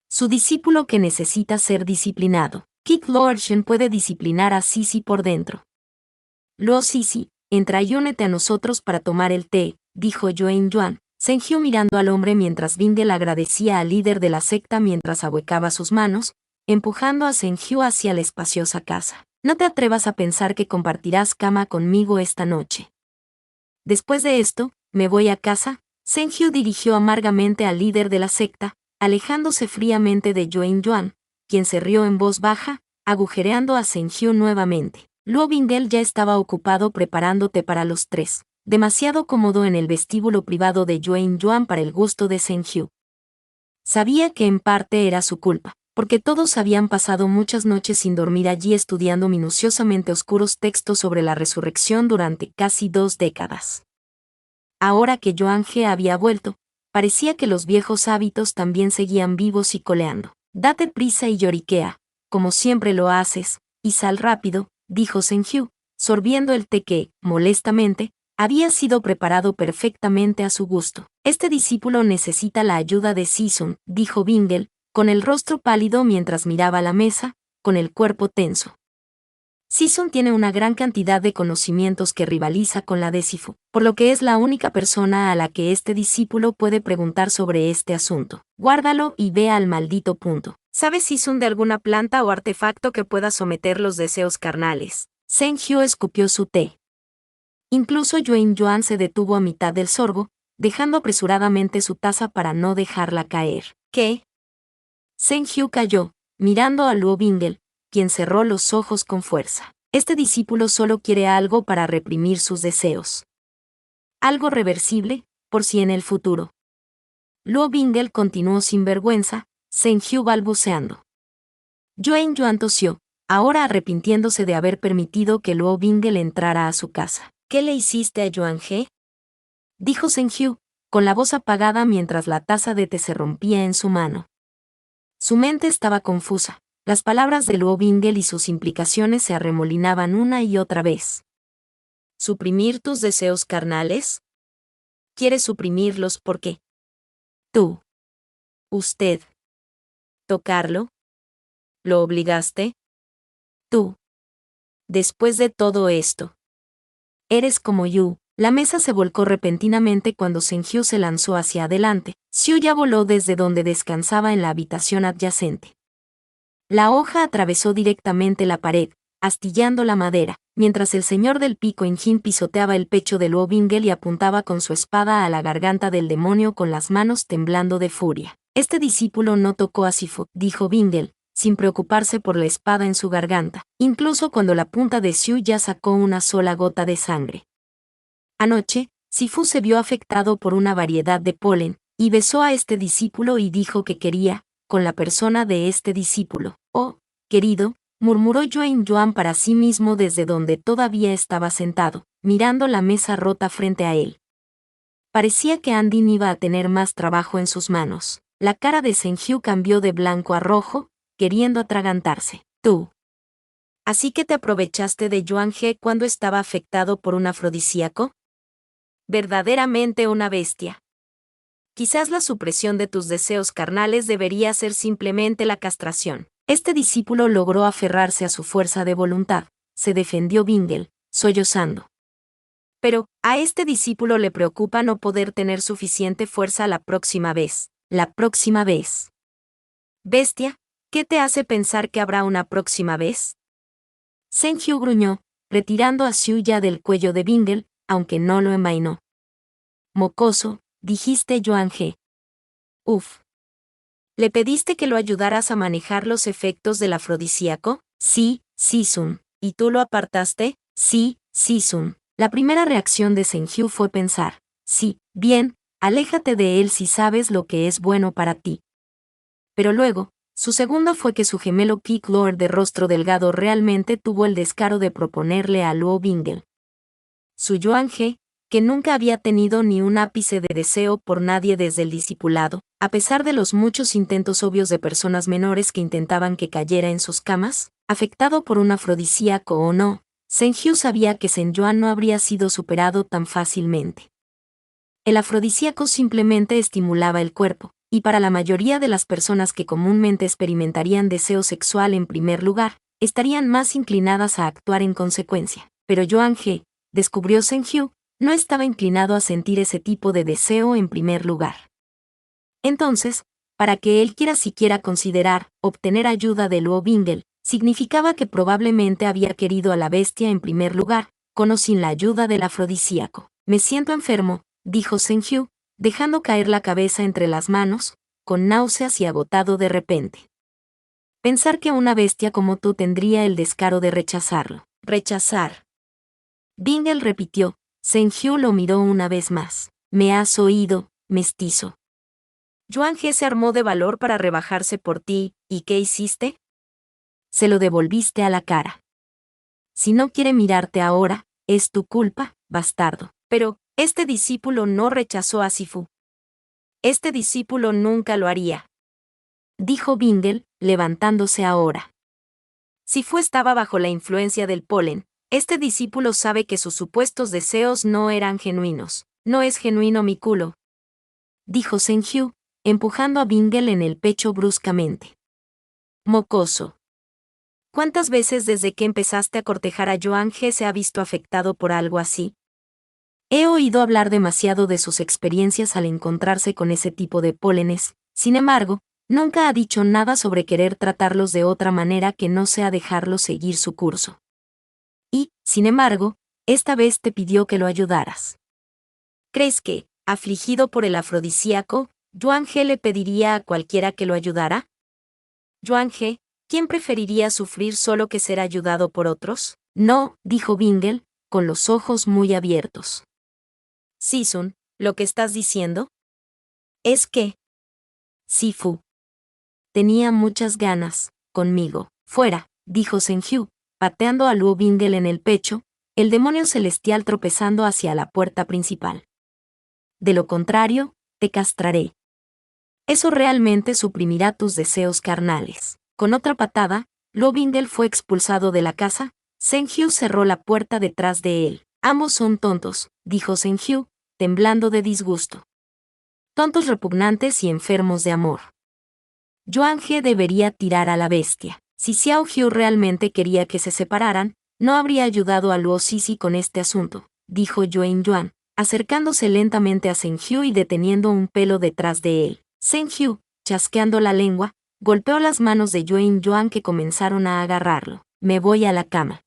Su discípulo que necesita ser disciplinado. Kid Lorchen puede disciplinar a Sisi por dentro. Luo Sisi, entra y únete a nosotros para tomar el té, dijo Yue Yuan, Sen-hyu mirando al hombre mientras Bingle agradecía al líder de la secta mientras ahuecaba sus manos, empujando a Sen-hyu hacia la espaciosa casa. No te atrevas a pensar que compartirás cama conmigo esta noche. Después de esto, me voy a casa. Sen-hyu dirigió amargamente al líder de la secta, alejándose fríamente de Yue Yuan, quien se rió en voz baja, agujereando a Sen-hyu nuevamente. Luo Bingle ya estaba ocupado preparándote para los tres, demasiado cómodo en el vestíbulo privado de Yue Yuan para el gusto de Sen-hyu. Sabía que en parte era su culpa, porque todos habían pasado muchas noches sin dormir allí estudiando minuciosamente oscuros textos sobre la resurrección durante casi 2 décadas. Ahora que Yuan-he había vuelto, parecía que los viejos hábitos también seguían vivos y coleando. Date prisa y lloriquea, como siempre lo haces, y sal rápido, dijo Sen-hyu, sorbiendo el té que, molestamente, había sido preparado perfectamente a su gusto. Este discípulo necesita la ayuda de Sisun, dijo Bingle, con el rostro pálido mientras miraba la mesa, con el cuerpo tenso. Sisun tiene una gran cantidad de conocimientos que rivaliza con la de Sifu, por lo que es la única persona a la que este discípulo puede preguntar sobre este asunto. Guárdalo y ve al maldito punto. ¿Sabes si son de alguna planta o artefacto que pueda someter los deseos carnales? Zheng Hu escupió su té. Incluso Yuan Yuan se detuvo a mitad del sorbo, dejando apresuradamente su taza para no dejarla caer. ¿Qué? Zheng Hu cayó, mirando a Luo Bingel, quien cerró los ojos con fuerza. Este discípulo solo quiere algo para reprimir sus deseos. Algo reversible, por si en el futuro. Luo Bingel continuó sin vergüenza, Zheng Hu balbuceando. Yuan Yuan tosió, ahora arrepintiéndose de haber permitido que Luo Bingel entrara a su casa. ¿Qué le hiciste a Yuan He? Dijo Zheng Hu, con la voz apagada mientras la taza de té se rompía en su mano. Su mente estaba confusa. Las palabras de Luo Bingel y sus implicaciones se arremolinaban una y otra vez. ¿Suprimir tus deseos carnales? ¿Quieres suprimirlos porque tú, usted, tocarlo? ¿Lo obligaste? Tú. Después de todo esto, eres como Yu. La mesa se volcó repentinamente cuando Zheng Hu se lanzó hacia adelante. Xiu ya voló desde donde descansaba en la habitación adyacente. La hoja atravesó directamente la pared, astillando la madera, mientras el señor del pico Injin pisoteaba el pecho de Luo Bingel y apuntaba con su espada a la garganta del demonio con las manos temblando de furia. Este discípulo no tocó a Sifu, dijo Bingel, sin preocuparse por la espada en su garganta, incluso cuando la punta de Xiu ya sacó una sola gota de sangre. Anoche, Sifu se vio afectado por una variedad de polen, y besó a este discípulo y dijo que quería, con la persona de este discípulo. Oh, querido, murmuró Yuan Yuan para sí mismo desde donde todavía estaba sentado, mirando la mesa rota frente a él. Parecía que Andin iba a tener más trabajo en sus manos. La cara de Zheng Hu cambió de blanco a rojo, queriendo atragantarse. Tú. ¿Así que te aprovechaste de Yuan He cuando estaba afectado por un afrodisíaco? Verdaderamente una bestia. Quizás la supresión de tus deseos carnales debería ser simplemente la castración. Este discípulo logró aferrarse a su fuerza de voluntad, se defendió Bingel, sollozando. Pero, a este discípulo le preocupa no poder tener suficiente fuerza la próxima vez. La próxima vez. Bestia, ¿qué te hace pensar que habrá una próxima vez? Zheng Hu gruñó, retirando a Xiu ya del cuello de Bingel, aunque no lo envainó. Mocoso, dijiste Yuan He. Uf. ¿Le pediste que lo ayudaras a manejar los efectos del afrodisíaco? Sí, Sisun. ¿Y tú lo apartaste? Sí, Sisun. La primera reacción de Zheng Hu fue pensar, sí, bien, aléjate de él si sabes lo que es bueno para ti. Pero luego, su segunda fue que su gemelo Peak Lord de rostro delgado realmente tuvo el descaro de proponerle a Luo Bingel. Su Yuan He, que nunca había tenido ni un ápice de deseo por nadie desde el discipulado, a pesar de los muchos intentos obvios de personas menores que intentaban que cayera en sus camas, afectado por un afrodisíaco o no, Zheng Hu sabía que Zheng Yuan no habría sido superado tan fácilmente. El afrodisíaco simplemente estimulaba el cuerpo, y para la mayoría de las personas que comúnmente experimentarían deseo sexual en primer lugar, estarían más inclinadas a actuar en consecuencia. Pero Yuan He, descubrió Zheng Hu, no estaba inclinado a sentir ese tipo de deseo en primer lugar. Entonces, para que él quiera siquiera considerar obtener ayuda de Luo Bingel, significaba que probablemente había querido a la bestia en primer lugar, con o sin la ayuda del afrodisíaco. Me siento enfermo, dijo Zheng Hu, dejando caer la cabeza entre las manos, con náuseas y agotado de repente. Pensar que una bestia como tú tendría el descaro de rechazarlo. Rechazar. Bingel repitió. Zheng Hu lo miró una vez más. ¿Me has oído, mestizo? Yuan He se armó de valor para rebajarse por ti, ¿y qué hiciste? Se lo devolviste a la cara. Si no quiere mirarte ahora, es tu culpa, bastardo. Pero, este discípulo no rechazó a Sifu. Este discípulo nunca lo haría. Dijo Bingel, levantándose ahora. Sifu estaba bajo la influencia del polen. Este discípulo sabe que sus supuestos deseos no eran genuinos. No es genuino mi culo. Dijo Zheng Hu, empujando a Bingel en el pecho bruscamente. Mocoso. ¿Cuántas veces desde que empezaste a cortejar a Yuan He se ha visto afectado por algo así? He oído hablar demasiado de sus experiencias al encontrarse con ese tipo de pólenes. Sin embargo, Nunca ha dicho nada sobre querer tratarlos de otra manera que no sea dejarlos seguir su curso. Y, sin embargo, esta vez te pidió que lo ayudaras. ¿Crees que, afligido por el afrodisíaco, Yuan He le pediría a cualquiera que lo ayudara? Yuan He, ¿quién preferiría sufrir solo que ser ayudado por otros? No, dijo Bingle, con los ojos muy abiertos. Sisun, ¿lo que estás diciendo? Es que... Sifu. Tenía muchas ganas, conmigo. Fuera, dijo Senju, pateando a Luo Bingle en el pecho, el demonio celestial tropezando hacia la puerta principal. De lo contrario, te castraré. Eso realmente suprimirá tus deseos carnales. Con otra patada, Luo Bingle fue expulsado de la casa. Senju cerró la puerta detrás de él. Ambos son tontos, dijo Senju, temblando de disgusto. Tontos repugnantes y enfermos de amor. Yuan He debería tirar a la bestia. Si Xiao Qiu realmente quería que se separaran, no habría ayudado a Luo Sisi con este asunto, dijo Yuan Yuan, acercándose lentamente a Senju y deteniendo un pelo detrás de él. Senju, chasqueando la lengua, golpeó las manos de Yuan Yuan que comenzaron a agarrarlo. Me voy a la cama.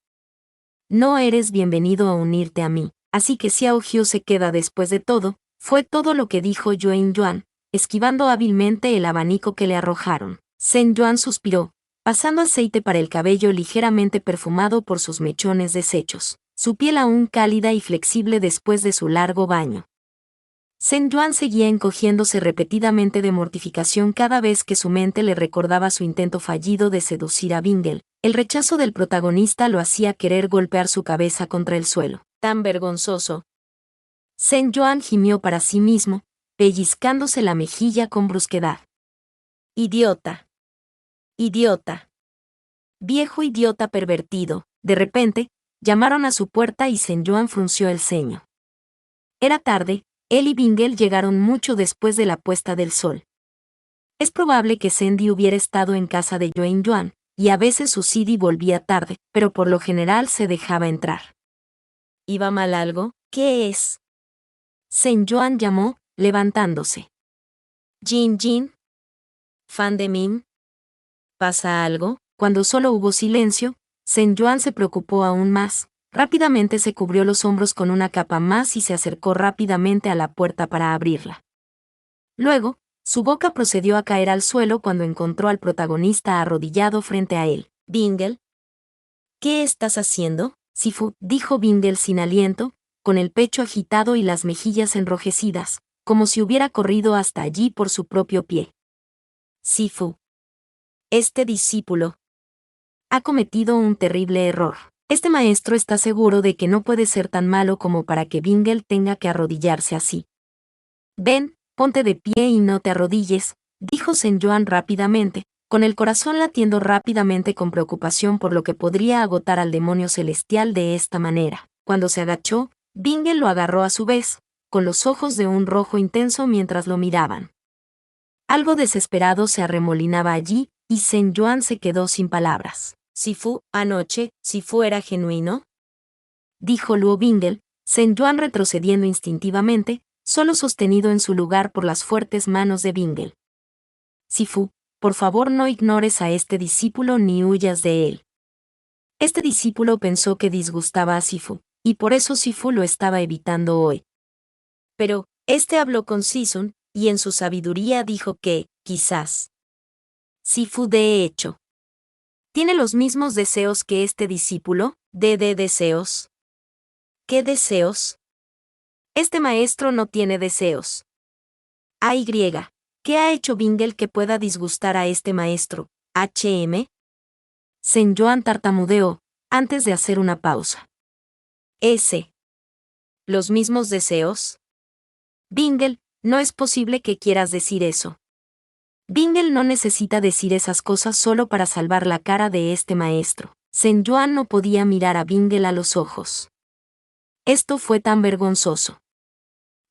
No eres bienvenido a unirte a mí, así que Xiao Qiu se queda después de todo, fue todo lo que dijo Yuan Yuan, esquivando hábilmente el abanico que le arrojaron. Sen Yuan suspiró, pasando aceite para el cabello ligeramente perfumado por sus mechones deshechos, su piel aún cálida y flexible después de su largo baño. Sen Yuan seguía encogiéndose repetidamente de mortificación cada vez que su mente le recordaba su intento fallido de seducir a Bingle. El rechazo del protagonista lo hacía querer golpear su cabeza contra el suelo. Tan vergonzoso. Sen Yuan gimió para sí mismo, pellizcándose la mejilla con brusquedad. Idiota. Idiota. Viejo idiota pervertido. De repente, llamaron a su puerta y Sen Yuan frunció el ceño. Era tarde, él y Bingle llegaron mucho después de la puesta del sol. Es probable que Sandy hubiera estado en casa de Yuan Yuan, y a veces su Sidi volvía tarde, pero por lo general se dejaba entrar. ¿Iba mal algo? ¿Qué es? Sen Yuan llamó, levantándose. Jin Jin. ¿Fan de Mim? ¿Pasa algo? Cuando solo hubo silencio, Sen Yuan se preocupó aún más. Rápidamente se cubrió los hombros con una capa más y se acercó rápidamente a la puerta para abrirla. Luego, su boca procedió a caer al suelo cuando encontró al protagonista arrodillado frente a él. Bingle. ¿Qué estás haciendo? Sifu, dijo Bingle sin aliento, con el pecho agitado y las mejillas enrojecidas, como si hubiera corrido hasta allí por su propio pie. Sifu. Este discípulo ha cometido un terrible error. Este maestro está seguro de que no puede ser tan malo como para que Bingle tenga que arrodillarse así. Ven, ponte de pie y no te arrodilles, dijo Sen Yuan rápidamente, con el corazón latiendo rápidamente con preocupación por lo que podría agotar al demonio celestial de esta manera. Cuando se agachó, Bingle lo agarró a su vez, con los ojos de un rojo intenso mientras lo miraban. Algo desesperado se arremolinaba allí, y Sen Yuan se quedó sin palabras. Sifu, anoche, Sifu era genuino, dijo Luo Bingle, Sen Yuan retrocediendo instintivamente, solo sostenido en su lugar por las fuertes manos de Bingle. Sifu, por favor no ignores a este discípulo ni huyas de él. Este discípulo pensó que disgustaba a Sifu, y por eso Sifu lo estaba evitando hoy. Pero, este habló con Sisun, y en su sabiduría dijo que, quizás, Sifu de hecho ¿tiene los mismos deseos que este discípulo? ¿De deseos? ¿Qué deseos? Este maestro no tiene deseos. AY. ¿Qué ha hecho Bingle que pueda disgustar a este maestro? HM. Sen Yuan tartamudeó, antes de hacer una pausa. S. ¿Los mismos deseos? Bingle, no es posible que quieras decir eso. Bingle no necesita decir esas cosas solo para salvar la cara de este maestro. Sen Yuan no podía mirar a Bingle a los ojos. Esto fue tan vergonzoso.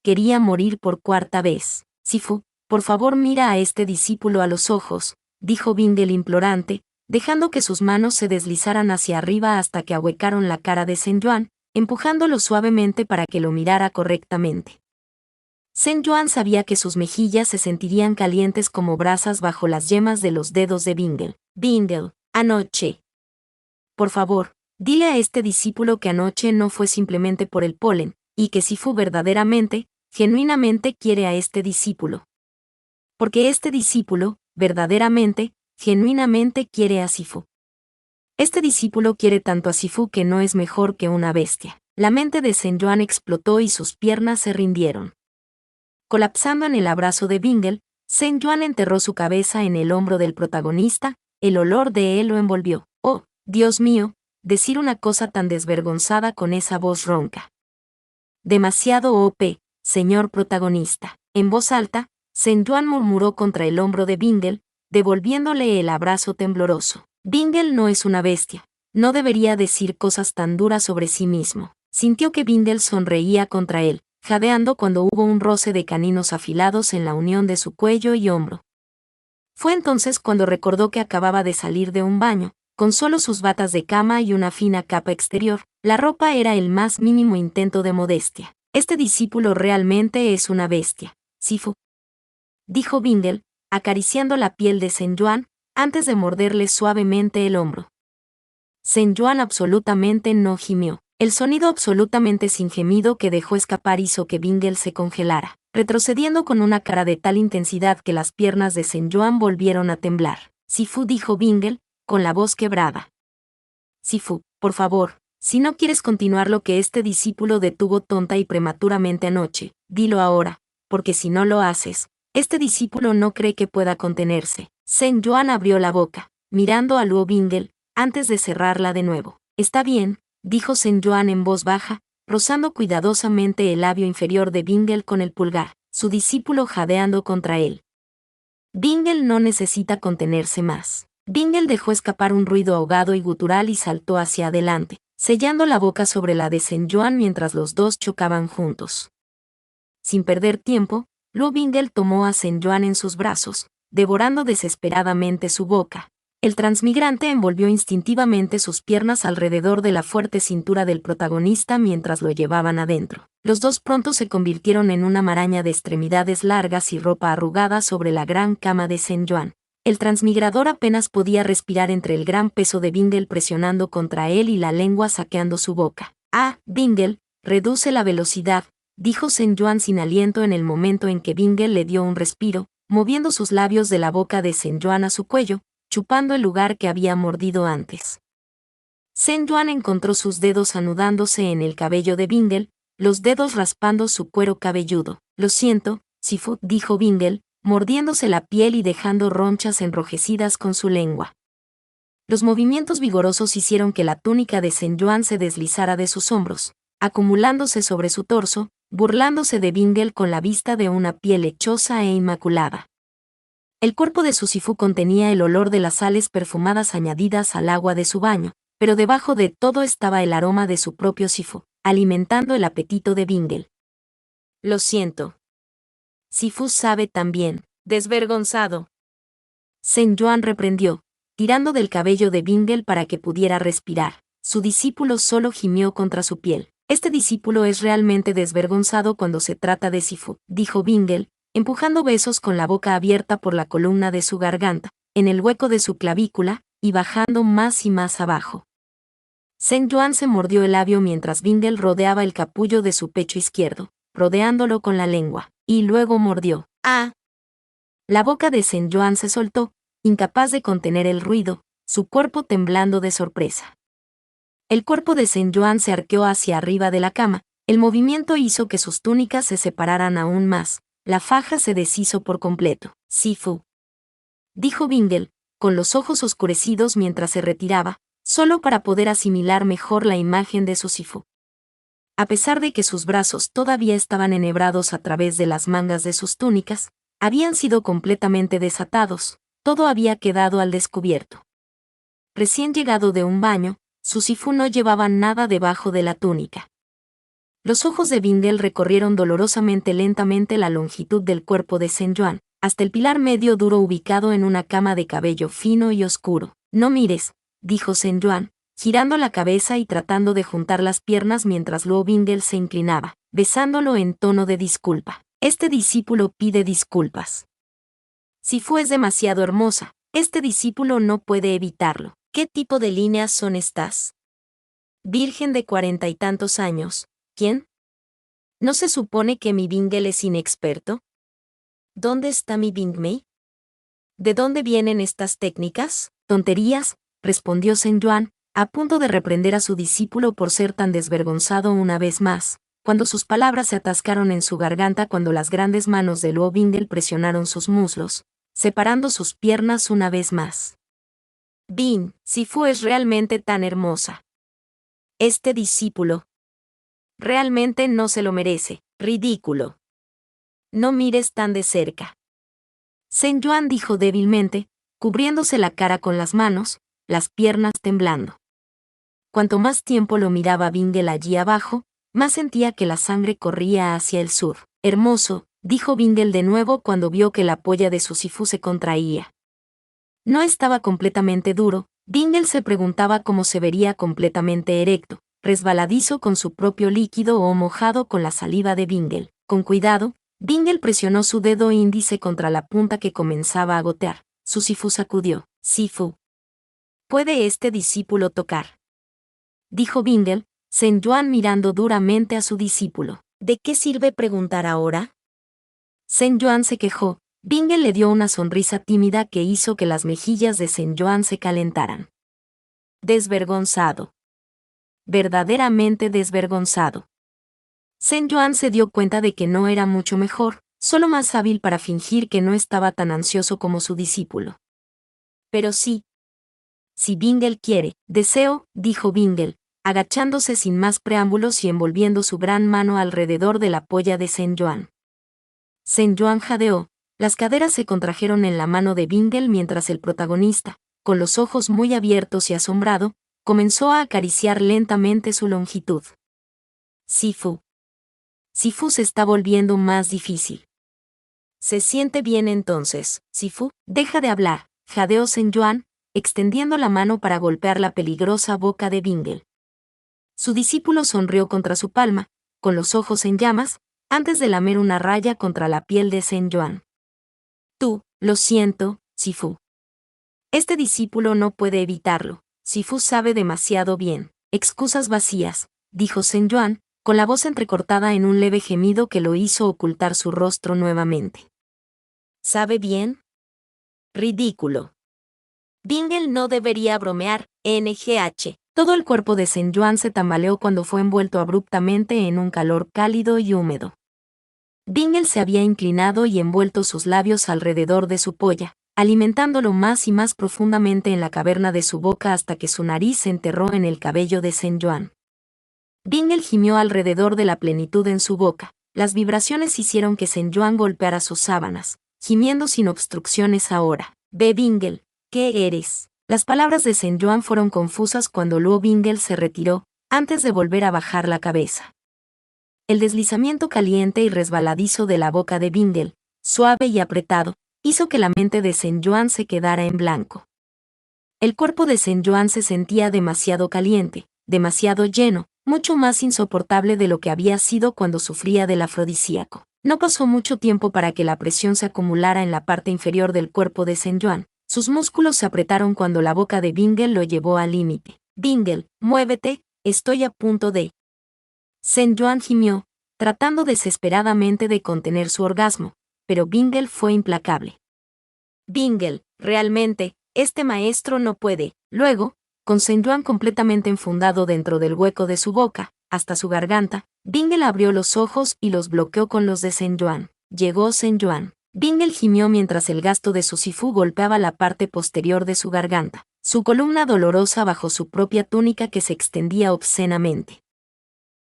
Quería morir por cuarta vez. Sifu, por favor mira a este discípulo a los ojos, dijo Bingle implorante, dejando que sus manos se deslizaran hacia arriba hasta que ahuecaron la cara de Sen Yuan, empujándolo suavemente para que lo mirara correctamente. Sen Yuan sabía que sus mejillas se sentirían calientes como brasas bajo las yemas de los dedos de Bingle. Bingle, anoche. Por favor, dile a este discípulo que anoche no fue simplemente por el polen, y que Sifu verdaderamente, genuinamente quiere a este discípulo. Porque este discípulo, verdaderamente, genuinamente quiere a Sifu. Este discípulo quiere tanto a Sifu que no es mejor que una bestia. La mente de Sen Yuan explotó y sus piernas se rindieron. Colapsando en el abrazo de Bingle, Sen Yuan enterró su cabeza en el hombro del protagonista, el olor de él lo envolvió. Oh, Dios mío, decir una cosa tan desvergonzada con esa voz ronca. Demasiado OP, señor protagonista. En voz alta, Sen Yuan murmuró contra el hombro de Bingle, devolviéndole el abrazo tembloroso. Bingle no es una bestia, no debería decir cosas tan duras sobre sí mismo. Sintió que Bingle sonreía contra él, jadeando cuando hubo un roce de caninos afilados en la unión de su cuello y hombro. Fue entonces cuando recordó que acababa de salir de un baño, con solo sus batas de cama y una fina capa exterior. La ropa era el más mínimo intento de modestia. Este discípulo realmente es una bestia, Sifu, dijo Bingle, acariciando la piel de Sen Yuan, antes de morderle suavemente el hombro. Sen Yuan absolutamente no gimió. El sonido absolutamente sin gemido que dejó escapar hizo que Bingle se congelara, retrocediendo con una cara de tal intensidad que las piernas de Sen Yuan volvieron a temblar. Sifu, dijo Bingle, con la voz quebrada. Sifu, por favor, si no quieres continuar lo que este discípulo detuvo tonta y prematuramente anoche, dilo ahora, porque si no lo haces, este discípulo no cree que pueda contenerse. Sen Yuan abrió la boca, mirando a Luo Bingle, antes de cerrarla de nuevo. Está bien, dijo Sen Yuan en voz baja, rozando cuidadosamente el labio inferior de Bingle con el pulgar, su discípulo jadeando contra él. Bingle no necesita contenerse más. Bingle dejó escapar un ruido ahogado y gutural y saltó hacia adelante, sellando la boca sobre la de Sen Yuan mientras los dos chocaban juntos. Sin perder tiempo, Luo Bingle tomó a Sen Yuan en sus brazos, devorando desesperadamente su boca. El transmigrante envolvió instintivamente sus piernas alrededor de la fuerte cintura del protagonista mientras lo llevaban adentro. Los dos pronto se convirtieron en una maraña de extremidades largas y ropa arrugada sobre la gran cama de Sen Yuan. El transmigrador apenas podía respirar entre el gran peso de Bingle presionando contra él y la lengua saqueando su boca. Ah, Bingle, reduce la velocidad, dijo Sen Yuan sin aliento en el momento en que Bingle le dio un respiro, moviendo sus labios de la boca de Sen Yuan a su cuello, chupando el lugar que había mordido antes. Sen Yuan encontró sus dedos anudándose en el cabello de Bingle, los dedos raspando su cuero cabelludo. Lo siento, Sifu, dijo Bingle, mordiéndose la piel y dejando ronchas enrojecidas con su lengua. Los movimientos vigorosos hicieron que la túnica de Sen Yuan se deslizara de sus hombros, acumulándose sobre su torso, burlándose de Bingle con la vista de una piel lechosa e inmaculada. El cuerpo de su Sifu contenía el olor de las sales perfumadas añadidas al agua de su baño, pero debajo de todo estaba el aroma de su propio Sifu, alimentando el apetito de Bingle. Lo siento. Sifu sabe también, desvergonzado. Sen Yuan reprendió, tirando del cabello de Bingle para que pudiera respirar. Su discípulo solo gimió contra su piel. Este discípulo es realmente desvergonzado cuando se trata de Sifu, dijo Bingle, empujando besos con la boca abierta por la columna de su garganta, en el hueco de su clavícula, y bajando más y más abajo. Sen Yuan se mordió el labio mientras Bingle rodeaba el capullo de su pecho izquierdo, rodeándolo con la lengua, y luego mordió. ¡Ah! La boca de Sen Yuan se soltó, incapaz de contener el ruido, su cuerpo temblando de sorpresa. El cuerpo de Sen Yuan se arqueó hacia arriba de la cama, el movimiento hizo que sus túnicas se separaran aún más. La faja se deshizo por completo. Sifu, dijo Bingle, con los ojos oscurecidos mientras se retiraba, solo para poder asimilar mejor la imagen de su Sifu. A pesar de que sus brazos todavía estaban enhebrados a través de las mangas de sus túnicas, habían sido completamente desatados, todo había quedado al descubierto. Recién llegado de un baño, su Sifu no llevaba nada debajo de la túnica. Los ojos de Bingle recorrieron dolorosamente lentamente la longitud del cuerpo de Sen Yuan, hasta el pilar medio duro ubicado en una cama de cabello fino y oscuro. No mires, dijo Sen Yuan, girando la cabeza y tratando de juntar las piernas mientras Luo Bingle se inclinaba, besándolo en tono de disculpa. Este discípulo pide disculpas. Sifu es demasiado hermosa. Este discípulo no puede evitarlo. ¿Qué tipo de líneas son estas? Virgen de 40 y tantos años. ¿Quién? ¿No se supone que mi Bingle es inexperto? ¿Dónde está mi Bingmei? ¿De dónde vienen estas técnicas? Tonterías, respondió Zhen Yuan, a punto de reprender a su discípulo por ser tan desvergonzado una vez más, cuando sus palabras se atascaron en su garganta cuando las grandes manos de Luo Bingle presionaron sus muslos, separando sus piernas una vez más. Bin, Sifu es realmente tan hermosa. Este discípulo realmente no se lo merece. Ridículo. No mires tan de cerca. Zhen Yuan dijo débilmente, cubriéndose la cara con las manos, las piernas temblando. Cuanto más tiempo lo miraba Bingle allí abajo, más sentía que la sangre corría hacia el sur. Hermoso, dijo Bingle de nuevo cuando vio que la polla de su Sifu se contraía. No estaba completamente duro, Bingle se preguntaba cómo se vería completamente erecto, resbaladizo con su propio líquido o mojado con la saliva de Bingle. Con cuidado, Bingle presionó su dedo índice contra la punta que comenzaba a gotear. Su Sifu sacudió. Sifu. ¿Puede este discípulo tocar? Dijo Bingle, Zhen Yuan mirando duramente a su discípulo. ¿De qué sirve preguntar ahora? Zhen Yuan se quejó. Bingle le dio una sonrisa tímida que hizo que las mejillas de Zhen Yuan se calentaran. Desvergonzado. Verdaderamente desvergonzado. Zhen Yuan se dio cuenta de que no era mucho mejor, solo más hábil para fingir que no estaba tan ansioso como su discípulo. Pero sí. Si Bingle quiere, deseo, dijo Bingle, agachándose sin más preámbulos y envolviendo su gran mano alrededor de la polla de Zhen Yuan. Zhen Yuan jadeó, las caderas se contrajeron en la mano de Bingle mientras el protagonista, con los ojos muy abiertos y asombrado, comenzó a acariciar lentamente su longitud. Sifu. Sifu se está volviendo más difícil. ¿Se siente bien entonces, Sifu? Deja de hablar, jadeó Zhen Yuan, extendiendo la mano para golpear la peligrosa boca de Bingle. Su discípulo sonrió contra su palma, con los ojos en llamas, antes de lamer una raya contra la piel de Zhen Yuan. Tú, lo siento, Sifu. Este discípulo no puede evitarlo. Sifu sabe demasiado bien. Excusas vacías, dijo Zhen Yuan, con la voz entrecortada en un leve gemido que lo hizo ocultar su rostro nuevamente. ¿Sabe bien? Ridículo. Bingle no debería bromear, NGH. Todo el cuerpo de Zhen Yuan se tambaleó cuando fue envuelto abruptamente en un calor cálido y húmedo. Bingle se había inclinado y envuelto sus labios alrededor de su polla, alimentándolo más y más profundamente en la caverna de su boca hasta que su nariz se enterró en el cabello de Zhen Yuan. Bingle gimió alrededor de la plenitud en su boca. Las vibraciones hicieron que Zhen Yuan golpeara sus sábanas, gimiendo sin obstrucciones ahora. Ve Bingle, ¿qué eres? Las palabras de Zhen Yuan fueron confusas cuando Luo Bingle se retiró, antes de volver a bajar la cabeza. El deslizamiento caliente y resbaladizo de la boca de Bingle, suave y apretado, hizo que la mente de Zhen Yuan se quedara en blanco. El cuerpo de Zhen Yuan se sentía demasiado caliente, demasiado lleno, mucho más insoportable de lo que había sido cuando sufría del afrodisíaco. No pasó mucho tiempo para que la presión se acumulara en la parte inferior del cuerpo de Zhen Yuan. Sus músculos se apretaron cuando la boca de Bingle lo llevó al límite. Bingle, muévete, estoy a punto de... Zhen Yuan gimió, tratando desesperadamente de contener su orgasmo, pero Bingle fue implacable. Bingle, realmente, este maestro no puede. Luego, con Zhen Yuan completamente enfundado dentro del hueco de su boca, hasta su garganta, Bingle abrió los ojos y los bloqueó con los de Zhen Yuan. Llegó Zhen Yuan. Bingle gimió mientras el gasto de su Sifu golpeaba la parte posterior de su garganta, su columna dolorosa bajo su propia túnica que se extendía obscenamente.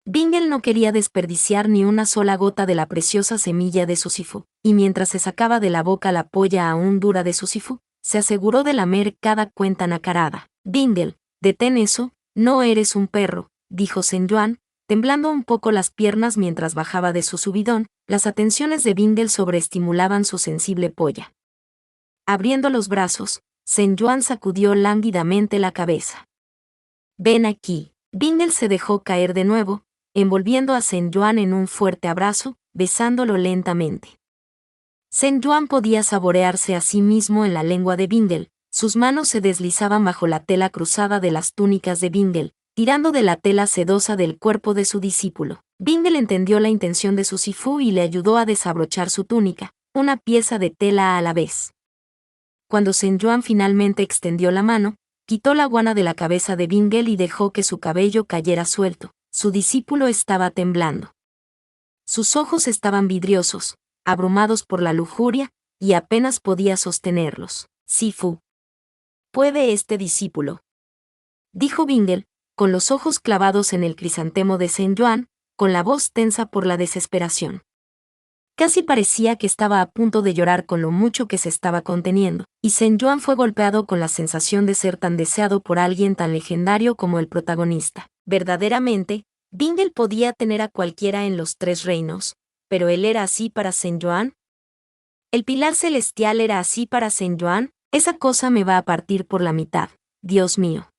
Bingle no quería desperdiciar ni una sola gota de la preciosa semilla de su Sifu, y mientras se sacaba de la boca la polla aún dura de su Sifu, se aseguró de lamer cada cuenta nacarada. Bingle, detén eso, no eres un perro, dijo Zhen Yuan, temblando un poco las piernas mientras bajaba de su subidón. Las atenciones de Bingle sobreestimulaban su sensible polla. Abriendo los brazos, Zhen Yuan sacudió lánguidamente la cabeza. Ven aquí. Bingle se dejó caer de nuevo, envolviendo a Zhen Yuan en un fuerte abrazo, besándolo lentamente. Zhen Yuan podía saborearse a sí mismo en la lengua de Bingle. Sus manos se deslizaban bajo la tela cruzada de las túnicas de Bingle, tirando de la tela sedosa del cuerpo de su discípulo. Bingle entendió la intención de su Sifu y le ayudó a desabrochar su túnica, una pieza de tela a la vez. Cuando Zhen Yuan finalmente extendió la mano, quitó la guana de la cabeza de Bingle y dejó que su cabello cayera suelto. Su discípulo estaba temblando. Sus ojos estaban vidriosos, abrumados por la lujuria, y apenas podía sostenerlos. Sifu. ¿Puede este discípulo?, dijo Bingle, con los ojos clavados en el crisantemo de Zhen Yuan, con la voz tensa por la desesperación. Casi parecía que estaba a punto de llorar con lo mucho que se estaba conteniendo, y Zhen Yuan fue golpeado con la sensación de ser tan deseado por alguien tan legendario como el protagonista. Verdaderamente, Bingle podía tener a cualquiera en los 3 reinos, pero él era así para Zhen Yuan. ¿El pilar celestial era así para Zhen Yuan? Esa cosa me va a partir por la mitad, Dios mío.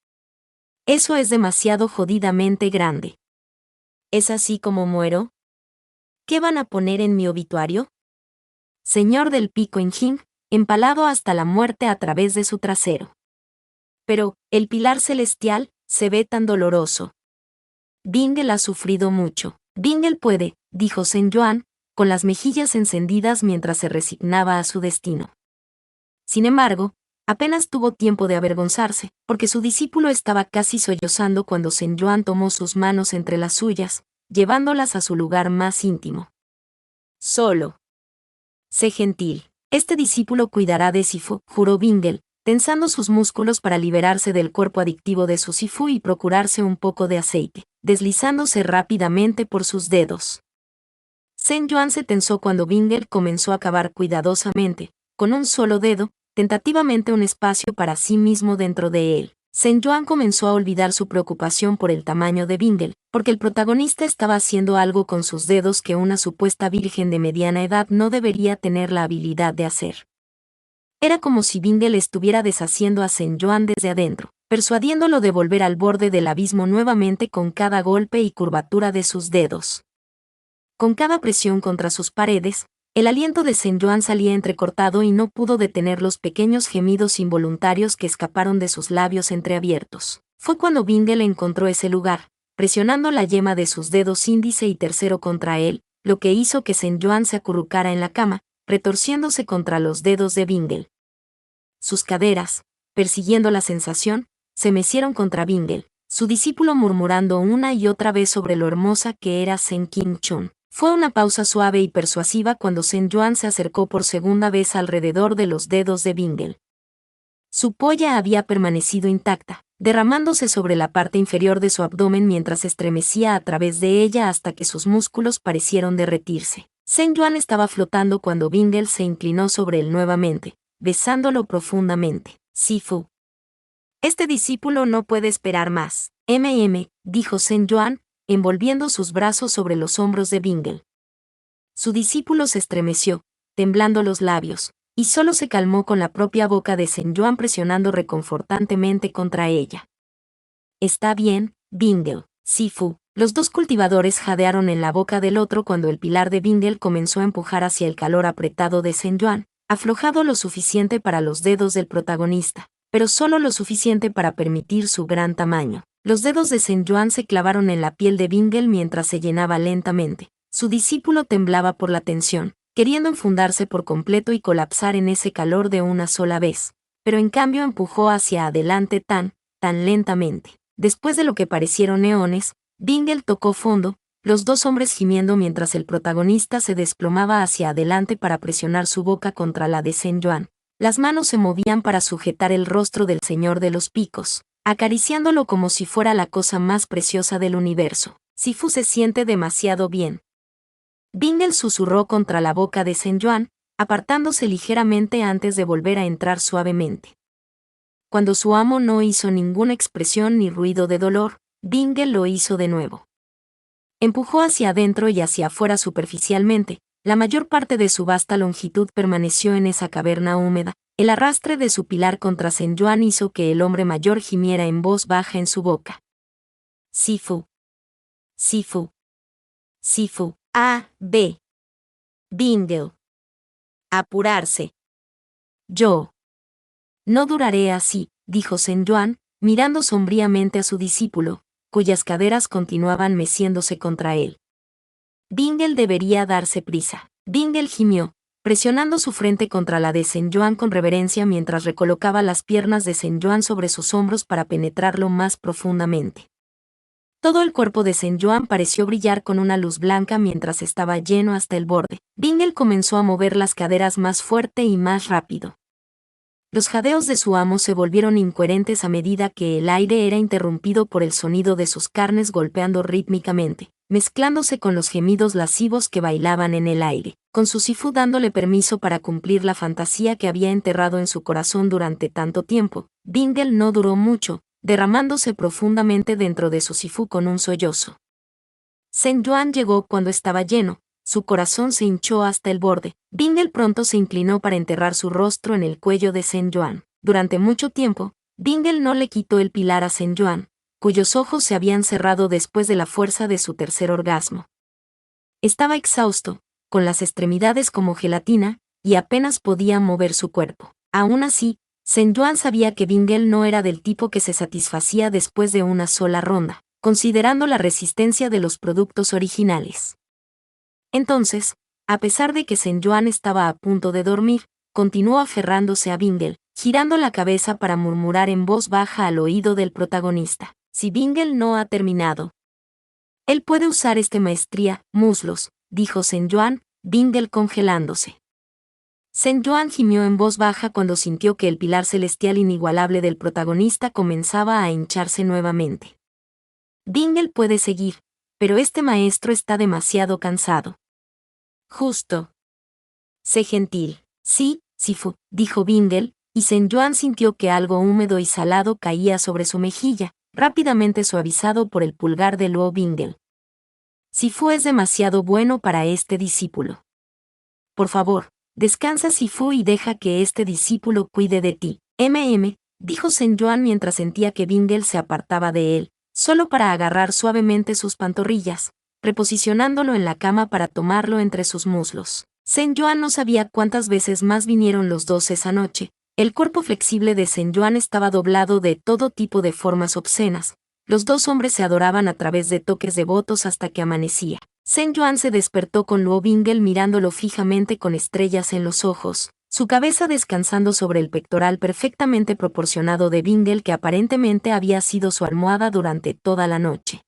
Eso es demasiado jodidamente grande. ¿Es así como muero? ¿Qué van a poner en mi obituario? Señor del pico en Jing, empalado hasta la muerte a través de su trasero. Pero, el pilar celestial, se ve tan doloroso. Bingle ha sufrido mucho. Bingle puede, dijo Zhen Yuan, con las mejillas encendidas mientras se resignaba a su destino. Sin embargo, apenas tuvo tiempo de avergonzarse, porque su discípulo estaba casi sollozando cuando Zhen Yuan tomó sus manos entre las suyas, llevándolas a su lugar más íntimo. Solo. Sé gentil. Este discípulo cuidará de Sifu, juró Bingle, tensando sus músculos para liberarse del cuerpo adictivo de su Sifu y procurarse un poco de aceite, deslizándose rápidamente por sus dedos. Zhen Yuan se tensó cuando Bingle comenzó a cavar cuidadosamente, con un solo dedo, tentativamente un espacio para sí mismo dentro de él. Zhen Yuan comenzó a olvidar su preocupación por el tamaño de Bingle, porque el protagonista estaba haciendo algo con sus dedos que una supuesta virgen de mediana edad no debería tener la habilidad de hacer. Era como si Bingle estuviera deshaciendo a Zhen Yuan desde adentro, persuadiéndolo de volver al borde del abismo nuevamente con cada golpe y curvatura de sus dedos. Con cada presión contra sus paredes, el aliento de Zhen Yuan salía entrecortado y no pudo detener los pequeños gemidos involuntarios que escaparon de sus labios entreabiertos. Fue cuando Bingle encontró ese lugar, presionando la yema de sus dedos índice y tercero contra él, lo que hizo que Zhen Yuan se acurrucara en la cama, retorciéndose contra los dedos de Bingle. Sus caderas, persiguiendo la sensación, se mecieron contra Bingle, su discípulo murmurando una y otra vez sobre lo hermosa que era Zhen Qingchun. Fue una pausa suave y persuasiva cuando Zhen Yuan se acercó por segunda vez alrededor de los dedos de Bingle. Su polla había permanecido intacta, derramándose sobre la parte inferior de su abdomen mientras estremecía a través de ella hasta que sus músculos parecieron derretirse. Zhen Yuan estaba flotando cuando Bingle se inclinó sobre él nuevamente, besándolo profundamente. Sifu. Este discípulo no puede esperar más. Dijo Zhen Yuan, envolviendo sus brazos sobre los hombros de Bingle. Su discípulo se estremeció, temblando los labios, y solo se calmó con la propia boca de Zhen Yuan presionando reconfortantemente contra ella. Está bien, Bingle, Sifu. Los 2 cultivadores jadearon en la boca del otro cuando el pilar de Bingle comenzó a empujar hacia el calor apretado de Zhen Yuan, aflojado lo suficiente para los dedos del protagonista, pero solo lo suficiente para permitir su gran tamaño. Los dedos de Zhen Yuan se clavaron en la piel de Bingle mientras se llenaba lentamente. Su discípulo temblaba por la tensión, queriendo enfundarse por completo y colapsar en ese calor de una sola vez, pero en cambio empujó hacia adelante tan lentamente. Después de lo que parecieron eones, Bingle tocó fondo, los 2 hombres gimiendo mientras el protagonista se desplomaba hacia adelante para presionar su boca contra la de Zhen Yuan. Las manos se movían para sujetar el rostro del Señor de los Picos, acariciándolo como si fuera la cosa más preciosa del universo. Sifu se siente demasiado bien. Bingle susurró contra la boca de Zhen Yuan, apartándose ligeramente antes de volver a entrar suavemente. Cuando su amo no hizo ninguna expresión ni ruido de dolor, Bingle lo hizo de nuevo. Empujó hacia adentro y hacia afuera superficialmente. La mayor parte de su vasta longitud permaneció en esa caverna húmeda. El arrastre de su pilar contra Zhen Yuan hizo que el hombre mayor gimiera en voz baja en su boca. Sifu. Sifu. Sifu. A. B. Bingle. Apurarse. Yo. No duraré así, dijo Sen Yuan, mirando sombríamente a su discípulo, cuyas caderas continuaban meciéndose contra él. Bingle debería darse prisa. Bingle gimió, presionando su frente contra la de Sen Yuan con reverencia mientras recolocaba las piernas de Sen Yuan sobre sus hombros para penetrarlo más profundamente. Todo el cuerpo de Sen Yuan pareció brillar con una luz blanca mientras estaba lleno hasta el borde. Bingle comenzó a mover las caderas más fuerte y más rápido. Los jadeos de su amo se volvieron incoherentes a medida que el aire era interrumpido por el sonido de sus carnes golpeando rítmicamente, mezclándose con los gemidos lascivos que bailaban en el aire, con su Sifu dándole permiso para cumplir la fantasía que había enterrado en su corazón durante tanto tiempo. Bingle no duró mucho, derramándose profundamente dentro de su Sifu con un sollozo. Sen Yuan llegó cuando estaba lleno, su corazón se hinchó hasta el borde. Bingle pronto se inclinó para enterrar su rostro en el cuello de Sen Yuan. Durante mucho tiempo, Bingle no le quitó el pilar a Sen Yuan, cuyos ojos se habían cerrado después de la fuerza de su tercer orgasmo. Estaba exhausto, con las extremidades como gelatina, y apenas podía mover su cuerpo. Aún así, Sen Yuan sabía que Bingle no era del tipo que se satisfacía después de una sola ronda, considerando la resistencia de los productos originales. Entonces, a pesar de que Sen Yuan estaba a punto de dormir, continuó aferrándose a Bingle, girando la cabeza para murmurar en voz baja al oído del protagonista: si Bingle no ha terminado, él puede usar maestría, muslos, dijo Sen Yuan, Bingle congelándose. Sen Yuan gimió en voz baja cuando sintió que el pilar celestial inigualable del protagonista comenzaba a hincharse nuevamente. Bingle puede seguir, pero este maestro está demasiado cansado. Justo. Sé gentil. Sí, Sifu, dijo Bingle, y Sen Yuan sintió que algo húmedo y salado caía sobre su mejilla, rápidamente suavizado por el pulgar de Luo Bingle. Sifu es demasiado bueno para este discípulo. Por favor, descansa Sifu y deja que este discípulo cuide de ti. Dijo Sen Yuan mientras sentía que Bingle se apartaba de él, solo para agarrar suavemente sus pantorrillas, reposicionándolo en la cama para tomarlo entre sus muslos. Sen Yuan no sabía cuántas veces más vinieron los dos esa noche. El cuerpo flexible de Sen Yuan estaba doblado de todo tipo de formas obscenas. Los dos hombres se adoraban a través de toques devotos hasta que amanecía. Sen Yuan se despertó con Luo Bingle mirándolo fijamente con estrellas en los ojos, su cabeza descansando sobre el pectoral perfectamente proporcionado de Bingle que aparentemente había sido su almohada durante toda la noche.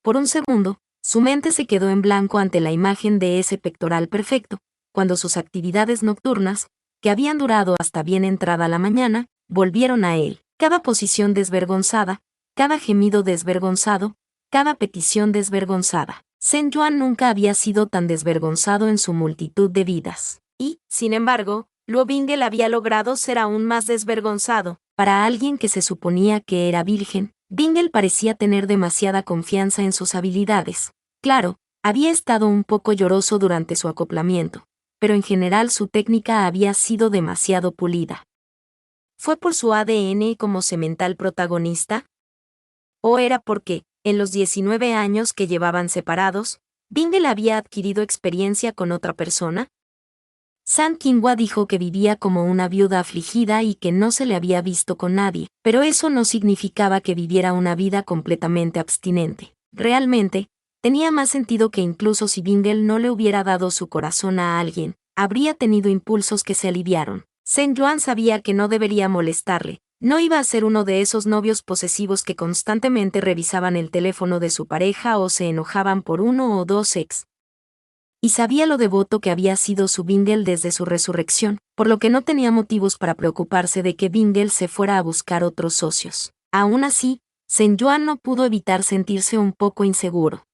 Por un segundo, su mente se quedó en blanco ante la imagen de ese pectoral perfecto, cuando sus actividades nocturnas, que habían durado hasta bien entrada la mañana, volvieron a él. Cada posición desvergonzada, cada gemido desvergonzado, cada petición desvergonzada. Sen Yuan nunca había sido tan desvergonzado en su multitud de vidas. Y, sin embargo, Luo Bingle había logrado ser aún más desvergonzado. Para alguien que se suponía que era virgen, Bingle parecía tener demasiada confianza en sus habilidades. Claro, había estado un poco lloroso durante su acoplamiento, pero en general su técnica había sido demasiado pulida. ¿Fue por su ADN como semental protagonista? ¿O era porque, en los 19 años que llevaban separados, Bingle había adquirido experiencia con otra persona? San Qinghua dijo que vivía como una viuda afligida y que no se le había visto con nadie, pero eso no significaba que viviera una vida completamente abstinente. Realmente, tenía más sentido que incluso si Bingle no le hubiera dado su corazón a alguien, habría tenido impulsos que se aliviaron. Sen Yuan sabía que no debería molestarle, no iba a ser uno de esos novios posesivos que constantemente revisaban el teléfono de su pareja o se enojaban por uno o dos ex. Y sabía lo devoto que había sido su Bingle desde su resurrección, por lo que no tenía motivos para preocuparse de que Bingle se fuera a buscar otros socios. Aún así, Sen Yuan no pudo evitar sentirse un poco inseguro.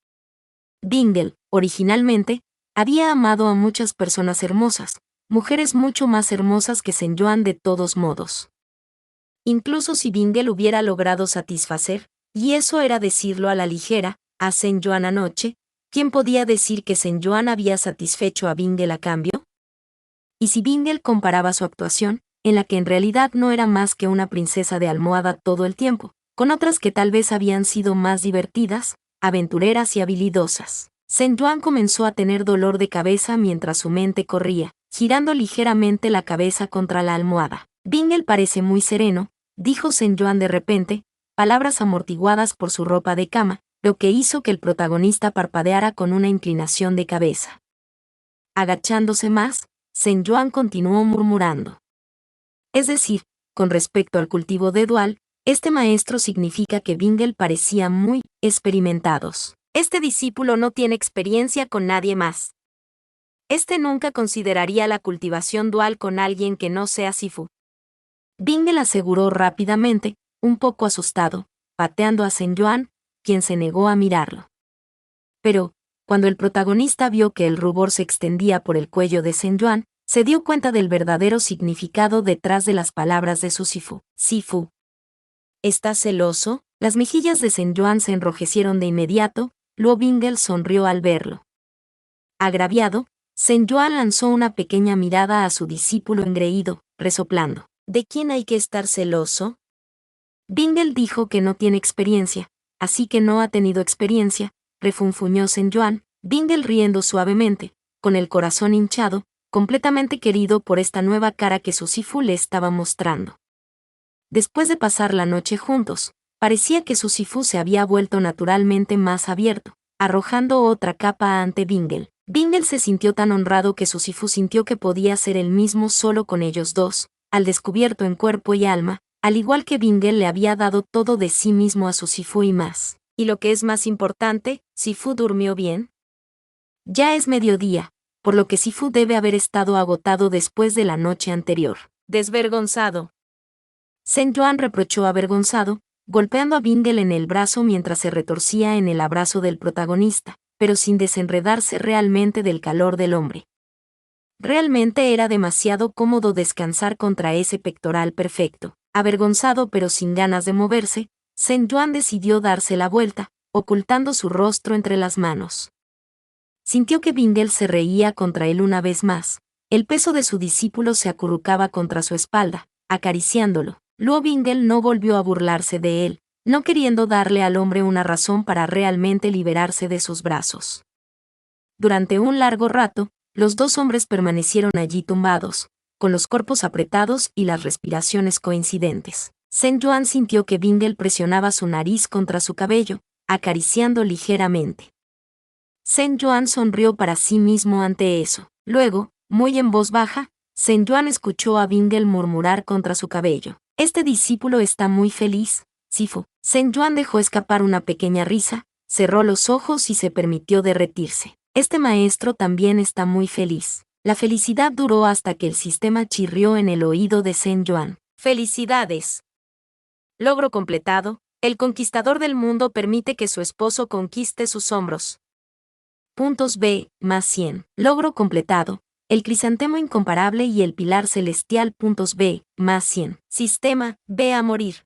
Bingle, originalmente, había amado a muchas personas hermosas, mujeres mucho más hermosas que Sen Yuan de todos modos. Incluso si Bingle hubiera logrado satisfacer, y eso era decirlo a la ligera, a Sen Yuan anoche, ¿quién podía decir que Sen Yuan había satisfecho a Bingle a cambio? Y si Bingle comparaba su actuación, en la que en realidad no era más que una princesa de almohada todo el tiempo, con otras que tal vez habían sido más divertidas, aventureras y habilidosas, Zhen Yuan comenzó a tener dolor de cabeza mientras su mente corría, girando ligeramente la cabeza contra la almohada. Bingle parece muy sereno, dijo Zhen Yuan de repente, palabras amortiguadas por su ropa de cama, lo que hizo que el protagonista parpadeara con una inclinación de cabeza. Agachándose más, Zhen Yuan continuó murmurando. Es decir, con respecto al cultivo de Dual, este maestro significa que Bingle parecía muy experimentados. Este discípulo no tiene experiencia con nadie más. Este nunca consideraría la cultivación dual con alguien que no sea Sifu. Bingle aseguró rápidamente, un poco asustado, pateando a Zhen Yuan, quien se negó a mirarlo. Pero, cuando el protagonista vio que el rubor se extendía por el cuello de Zhen Yuan, se dio cuenta del verdadero significado detrás de las palabras de su Sifu. Sifu. ¿Estás celoso? Las mejillas de Zhen Yuan se enrojecieron de inmediato. Luo Bingle sonrió al verlo. Agraviado, Zhen Yuan lanzó una pequeña mirada a su discípulo engreído, resoplando. ¿De quién hay que estar celoso? Bingle dijo que no tiene experiencia, así que no ha tenido experiencia, refunfuñó Zhen Yuan, Bingle riendo suavemente, con el corazón hinchado, completamente querido por esta nueva cara que su Sifu le estaba mostrando. Después de pasar la noche juntos, parecía que su Sifu se había vuelto naturalmente más abierto, arrojando otra capa ante Bingle. Bingle se sintió tan honrado que su Sifu sintió que podía ser el mismo solo con ellos dos, al descubierto en cuerpo y alma, al igual que Bingle le había dado todo de sí mismo a su Sifu y más. Y lo que es más importante, ¿Sifu durmió bien? Ya es mediodía, por lo que Sifu debe haber estado agotado después de la noche anterior. Desvergonzado. Zhen Yuan reprochó avergonzado, golpeando a Bingle en el brazo mientras se retorcía en el abrazo del protagonista, pero sin desenredarse realmente del calor del hombre. Realmente era demasiado cómodo descansar contra ese pectoral perfecto. Avergonzado pero sin ganas de moverse, Zhen Yuan decidió darse la vuelta, ocultando su rostro entre las manos. Sintió que Bingle se reía contra él una vez más. El peso de su discípulo se acurrucaba contra su espalda, acariciándolo. Luo Bingle no volvió a burlarse de él, no queriendo darle al hombre una razón para realmente liberarse de sus brazos. Durante un largo rato, los dos hombres permanecieron allí tumbados, con los cuerpos apretados y las respiraciones coincidentes. Zhen Yuan sintió que Bingle presionaba su nariz contra su cabello, acariciando ligeramente. Zhen Yuan sonrió para sí mismo ante eso. Luego, muy en voz baja, Zhen Yuan escuchó a Bingle murmurar contra su cabello. Este discípulo está muy feliz, Sifu. Zhen Yuan dejó escapar una pequeña risa, cerró los ojos y se permitió derretirse. Este maestro también está muy feliz. La felicidad duró hasta que el sistema chirrió en el oído de Zhen Yuan. ¡Felicidades! Logro completado, el conquistador del mundo permite que su esposo conquiste sus hombros. Puntos B, más 100. Logro completado, el crisantemo incomparable y el pilar celestial. Puntos B, más 100. Sistema, B a morir.